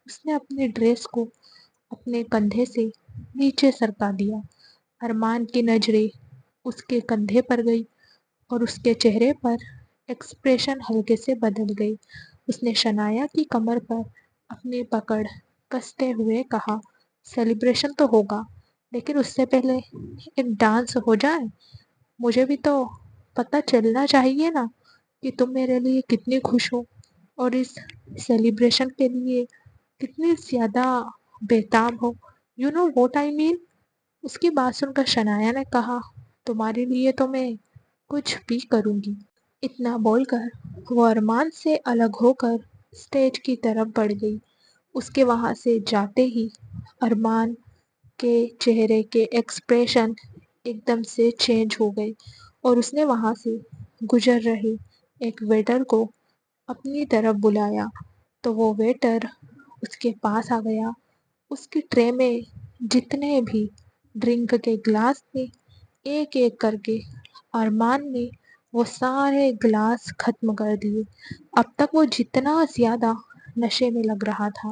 اس نے اپنی ڈریس کو اپنے کندھے سے نیچے سرکا دیا۔ ارمان کی نظریں اس کے کندھے پر گئی اور اس کے چہرے پر ایکسپریشن ہلکے سے بدل گئی۔ اس نے شنایا کی کمر پر اپنی پکڑ کستے ہوئے کہا، سیلیبریشن تو ہوگا، لیکن اس سے پہلے ایک ڈانس ہو جائے۔ مجھے بھی تو پتہ چلنا چاہیے نا کہ تم میرے لیے کتنی خوش ہو اور اس سیلیبریشن کے لیے کتنی زیادہ بےتاب ہو۔ یو نو واٹ آئی مین۔ اس کی بات سن کر شنایا نے کہا، تمہارے لیے تو میں کچھ بھی کروں گی۔ اتنا بول کر وہ ارمان سے الگ ہو کر اسٹیج کی طرف بڑھ گئی۔ اس کے وہاں سے جاتے ہی ارمان کے چہرے کے ایکسپریشن ایک دم سے چینج ہو گئے اور اس نے وہاں سے گزر رہے ایک ویٹر کو اپنی طرف بلایا تو وہ ویٹر اس کے پاس آ گیا۔ اس کی ٹرے میں جتنے بھی ڈرنک کے گلاس تھے، ایک ایک کر کے ارمان نے وہ سارے گلاس ختم کر دیے۔ اب تک وہ جتنا زیادہ نشے میں لگ رہا تھا،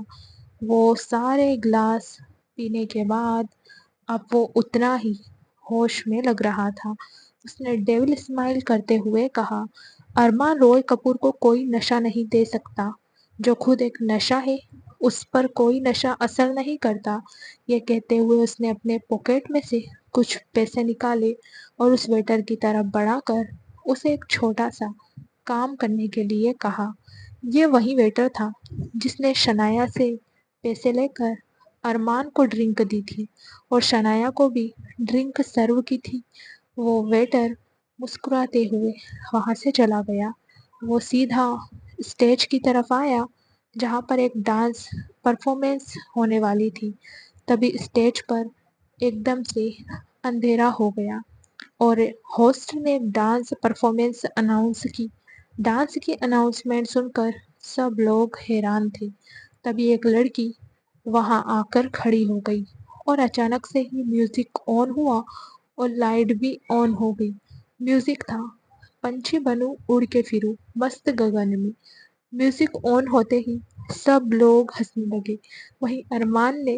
وہ سارے گلاس پینے کے بعد اب وہ اتنا ہی ہوش میں لگ رہا تھا۔ اس نے ڈیول اسمائل کرتے ہوئے کہا، ارمان رائے کپور کو کوئی نشہ نہیں دے سکتا، جو خود ایک نشہ ہے اس پر کوئی نشہ اثر نہیں کرتا۔ یہ کہتے ہوئے اس نے اپنے پاکٹ میں سے کچھ پیسے نکالے اور اس ویٹر کی طرف بڑھا کر اسے ایک چھوٹا سا کام کرنے کے لیے کہا۔ یہ وہی ویٹر تھا جس نے شنایا سے پیسے لے کر ارمان کو ڈرنک دی تھی اور شنایا کو بھی ڈرنک سرو کی تھی۔ وہ ویٹر مسکراتے ہوئے وہاں سے چلا گیا۔ وہ سیدھا اسٹیج کی طرف آیا جہاں پر ایک ڈانس پرفارمنس ہونے والی تھی۔ تبھی اسٹیج پر ایک دم سے اندھیرا ہو گیا اور ہوسٹ نے ایک ڈانس پرفارمنس اناؤنس کی۔ ڈانس کی اناؤنسمنٹ سن کر سب لوگ حیران تھے۔ تبھی ایک لڑکی وہاں آ کر کھڑی ہو گئی اور اچانک سے ہی میوزک آن ہوا اور لائٹ بھی آن ہو گئی۔ میوزک تھا پنچھی بنوں اڑ کے پھروں مست گگن میں۔ میوزک آن ہوتے ہی سب لوگ ہنسنے لگے۔ وہیں ارمان نے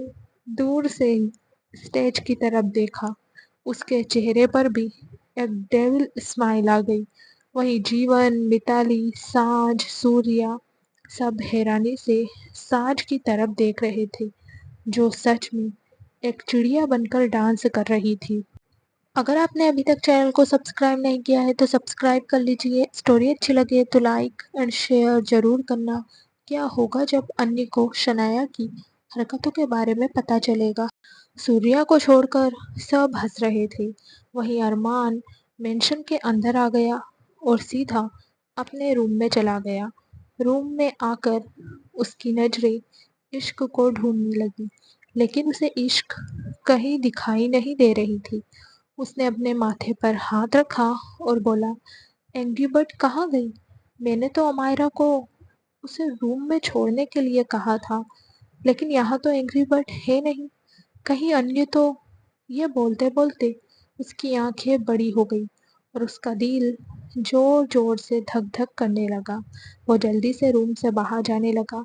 دور سے ہی اسٹیج کی طرف دیکھا، اس کے چہرے پر بھی ایک ڈیول اسمائل آ گئی۔ وہیں جیون، متالی، سانجھ، سوریا سب حیرانی سے سانجھ کی طرف دیکھ رہے تھے جو سچ میں ایک چڑیا بن کر ڈانس کر رہی تھی۔ اگر آپ نے ابھی تک چینل کو سبسکرائب نہیں کیا ہے تو سبسکرائب کر لیجئے۔ اسٹوری اچھی لگے تو لائک اینڈ شیئر ضرور کرنا۔ کیا ہوگا جب انی کو شنایا کی حرکتوں کے بارے میں پتہ چلے گا؟ سوریا کو چھوڑ کر سب ہنس رہے تھے۔ وہیں ارمان مینشن کے اندر آ گیا اور سیدھا اپنے روم میں چلا گیا۔ روم میں آ کر اس کی نظریں عشق کو ڈھونڈنے لگی لیکن اسے عشق کہیں دکھائی نہیں دے رہی تھی۔ اس نے اپنے ماتھے پر ہاتھ رکھا اور بولا، اینگری برڈ کہاں گئی؟ میں نے تو امائرا کو اسے روم میں چھوڑنے کے لیے کہا تھا لیکن یہاں تو اینگری برڈ ہے نہیں، کہیں انی تو۔ یہ بولتے بولتے اس کی آنکھیں بڑی ہو گئی اور اس کا دل زور زور سے دھک دھک کرنے لگا۔ وہ جلدی سے روم سے باہر جانے لگا۔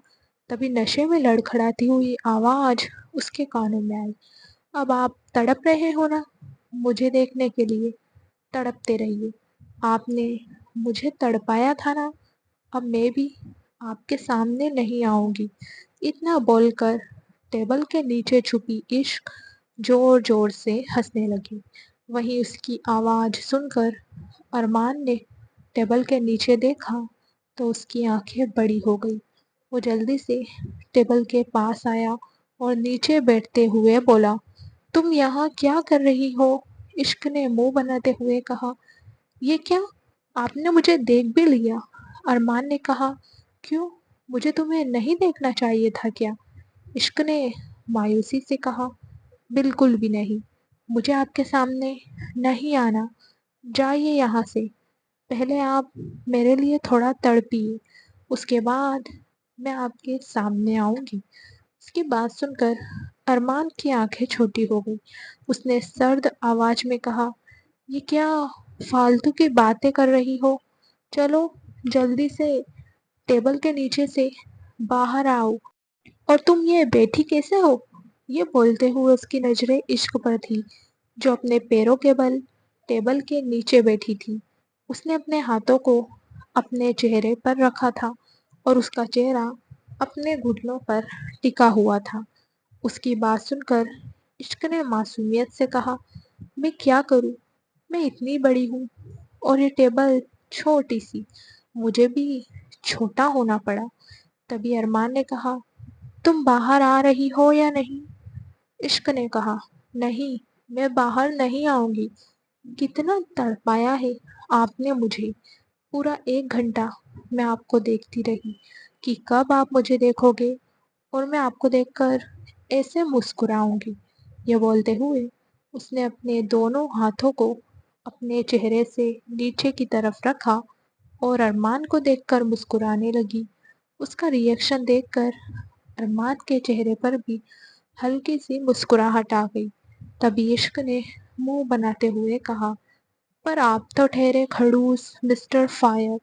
تبھی نشے میں لڑکھڑاتی ہوئی آواز اس کے کانوں میں آئی، اب آپ تڑپ رہے ہو نا، مجھے دیکھنے کے لیے تڑپتے رہیے۔ آپ نے مجھے تڑپایا تھا نا، اب میں بھی آپ کے سامنے نہیں آؤں گی۔ اتنا بول کر ٹیبل کے نیچے چھپی عشق زور زور سے ہنسنے لگی۔ وہیں اس کی آواز سن کر ارمان نے ٹیبل کے نیچے دیکھا تو اس کی آنکھیں بڑی ہو گئی۔ وہ جلدی سے ٹیبل کے پاس آیا اور نیچے بیٹھتے ہوئے بولا، تم یہاں کیا کر رہی ہو؟ عشق نے منہ بناتے ہوئے کہا، یہ کیا، آپ نے مجھے دیکھ بھی لیا؟ ارمان نے کہا، کیوں، مجھے تمہیں نہیں دیکھنا چاہیے تھا کیا؟ عشق نے مایوسی سے کہا، بالکل بھی نہیں، مجھے آپ کے سامنے نہیں آنا، جائیے یہاں سے۔ پہلے آپ میرے لیے تھوڑا تڑپیے، اس کے بعد میں آپ کے سامنے آؤں گی۔ اس کی بات سن کر ارمان کی آنکھیں چھوٹی ہو گئی۔ اس نے سرد آواز میں کہا، یہ کیا فالتو کی باتیں کر رہی ہو؟ چلو جلدی سے ٹیبل کے نیچے سے باہر آؤ۔ اور تم یہ بیٹھی کیسے ہو؟ یہ بولتے ہوئے اس کی نظریں عشق پر تھی جو اپنے پیروں کے بل ٹیبل کے نیچے بیٹھی تھی۔ اس نے اپنے ہاتھوں کو اپنے چہرے پر رکھا تھا اور اس کا چہرہ اپنے گھٹنوں پر ٹکا ہوا تھا۔ اس کی بات سن کر عشق نے معصومیت سے کہا، میں کیا کروں، میں اتنی بڑی ہوں اور یہ ٹیبل چھوٹی سی، مجھے بھی چھوٹا ہونا پڑا۔ تبھی ارمان نے کہا، تم باہر آ رہی ہو یا نہیں؟ عشق نے کہا، نہیں، میں باہر نہیں آؤں گی۔ کتنا تڑپایا ہے آپ نے مجھے، پورا 1 گھنٹہ میں آپ کو دیکھتی رہی کہ کب آپ مجھے دیکھو گے اور میں آپ کو دیکھ کر ایسے مسکراؤں گی۔ یہ بولتے ہوئے اس نے اپنے دونوں ہاتھوں کو اپنے چہرے سے نیچے کی طرف رکھا اور ارمان کو دیکھ کر مسکرانے لگی۔ اس کا ری ایکشن دیکھ کر ارمان کے چہرے پر بھی ہلکی سی مسکراہٹ آ گئی۔ تبھی عشق نے منہ بناتے ہوئے کہا، پر آپ تو ٹھہرے کھڑوس مسٹر فائر،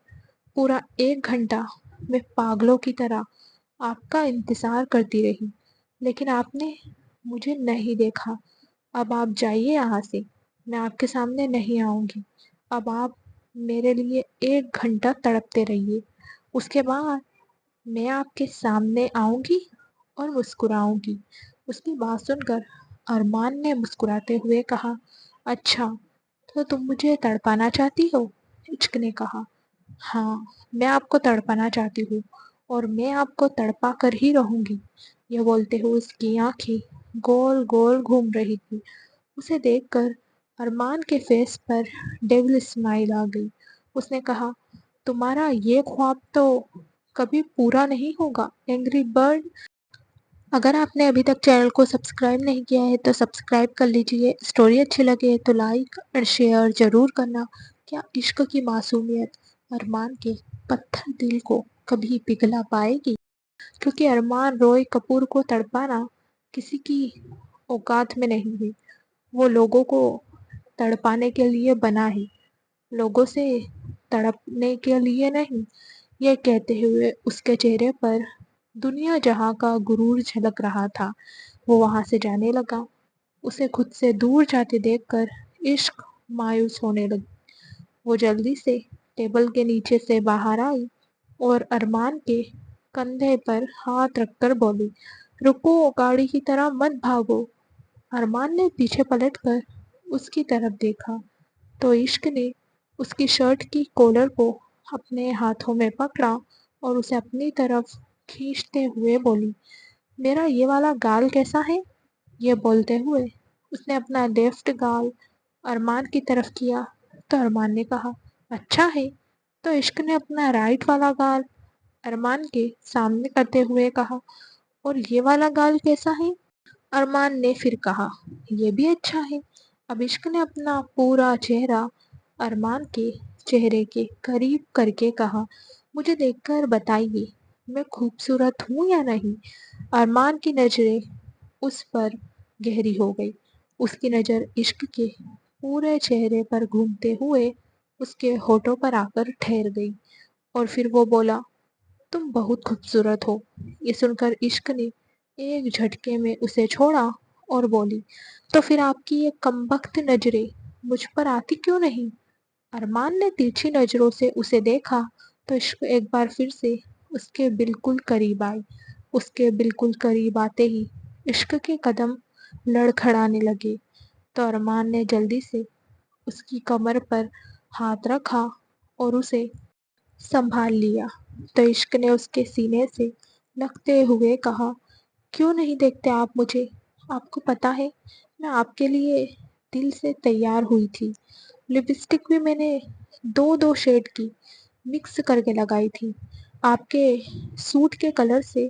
پورا 1 گھنٹہ میں پاگلوں کی طرح آپ کا انتظار کرتی رہی لیکن آپ نے مجھے نہیں دیکھا۔ اب آپ جائیے یہاں سے، میں آپ کے سامنے نہیں آؤں گی۔ اب آپ میرے لیے 1 گھنٹہ تڑپتے رہیے، اس کے بعد میں آپ کے سامنے آؤں گی اور مسکراؤں گی۔ اس کی بات سن کر ارمان نے مسکراتے ہوئے کہا، اچھا تو تم مجھے تڑپانا چاہتی ہو؟ عشق نے کہا، ہاں میں آپ کو تڑپانا چاہتی ہوں اور میں آپ کو تڑپا کر ہی رہوں گی۔ یہ بولتے ہوئے اس کی آنکھیں گول گول گھوم رہی تھی۔ اسے دیکھ کر ارمان کے فیس پر ڈیول اسمائل آ گئی۔ اس نے کہا، تمہارا یہ خواب تو کبھی پورا نہیں ہوگا اینگری برڈ۔ اگر آپ نے ابھی تک چینل کو سبسکرائب نہیں کیا ہے تو سبسکرائب کر لیجئے۔ اسٹوری اچھی لگے تو لائک اور شیئر ضرور کرنا۔ کیا عشق کی معصومیت ارمان کے پتھر دل کو کبھی پگھلا پائے گی؟ کیونکہ ارمان روی کپور کو تڑپانا کسی کی اوقات میں نہیں ہوئی۔ وہ لوگوں کو تڑپانے کے لیے بنا ہے، لوگوں سے تڑپنے کے لیے نہیں۔ یہ کہتے ہوئے اس کے چہرے پر دنیا جہاں کا غرور جھلک رہا تھا۔ وہ وہاں سے جانے لگا۔ اسے خود سے دور جاتے دیکھ کر عشق مایوس ہونے لگی۔ وہ جلدی سے ٹیبل کے نیچے سے باہر آئی اور ارمان کے کندھے پر ہاتھ رکھ کر بولی، رکو، گاڑی کی طرح مت بھاگو۔ ارمان نے پیچھے پلٹ کر اس کی طرف دیکھا تو عشق نے اس کی شرٹ کی کالر کو اپنے ہاتھوں میں پکڑا اور اسے اپنی طرف کھینچتے ہوئے بولی، میرا یہ والا گال کیسا ہے؟ یہ بولتے ہوئے اس نے اپنا لیفٹ گال ارمان کی طرف کیا تو ارمان نے کہا، اچھا ہے۔ تو عشق نے اپنا رائٹ والا گال ارمان کے سامنے کرتے ہوئے کہا، اور یہ والا گال کیسا ہے؟ ارمان نے پھر کہا، یہ بھی اچھا ہے۔ اب عشق نے اپنا پورا چہرہ ارمان کے چہرے کے قریب کر کے کہا، مجھے دیکھ کر بتائیے میں خوبصورت ہوں یا نہیں؟ ارمان کی نظریں اس پر گہری ہو گئی۔ اس کی نظر عشق کے پورے چہرے پر گھومتے ہوئے اس کے ہونٹوں پر آ کر ٹھہر گئی اور پھر وہ بولا، تم بہت خوبصورت ہو۔ یہ سن کر عشق نے ایک جھٹکے میں اسے چھوڑا اور بولی، تو پھر آپ کی یہ کمبخت نظریں مجھ پر آتی کیوں نہیں؟ ارمان نے ترچھی نظروں سے اسے دیکھا تو عشق ایک بار پھر سے اس کے بالکل قریب آئی۔ اس کے بالکل قریب آتے ہی عشق کے قدم لڑکھڑانے لگے تو ارمان نے جلدی سے اس کی کمر پر ہاتھ رکھا اور اسے سنبھال لیا تو عشق نے اس کے سینے سے لگتے ہوئے کہا، کیوں نہیں دیکھتے آپ مجھے؟ آپ کو پتا ہے میں آپ کے لیے دل سے تیار ہوئی تھی۔ لپسٹک بھی میں نے دو دو شیڈ کی مکس کر کے لگائی تھی آپ کے سوٹ کے کلر سے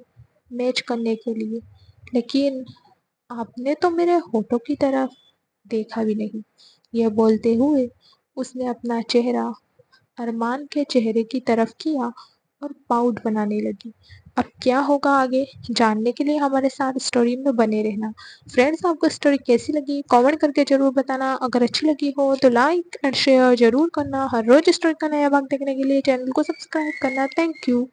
میچ کرنے کے لیے، لیکن آپ نے تو میرے ہونٹوں کی طرف دیکھا بھی نہیں۔ یہ بولتے ہوئے اس نے اپنا چہرہ ارمان کے چہرے کی طرف کیا اور پاؤٹ بنانے لگی۔ اب کیا ہوگا آگے جاننے کے لیے ہمارے ساتھ اسٹوری میں بنے رہنا۔ فرینڈس، آپ کو اسٹوری کیسی لگی کامنٹ کر کے ضرور بتانا۔ اگر اچھی لگی ہو تو لائک اینڈ شیئر ضرور کرنا۔ ہر روز اسٹوری کا نیا بھاگ دیکھنے کے لیے چینل کو سبسکرائب کرنا۔ Thank you.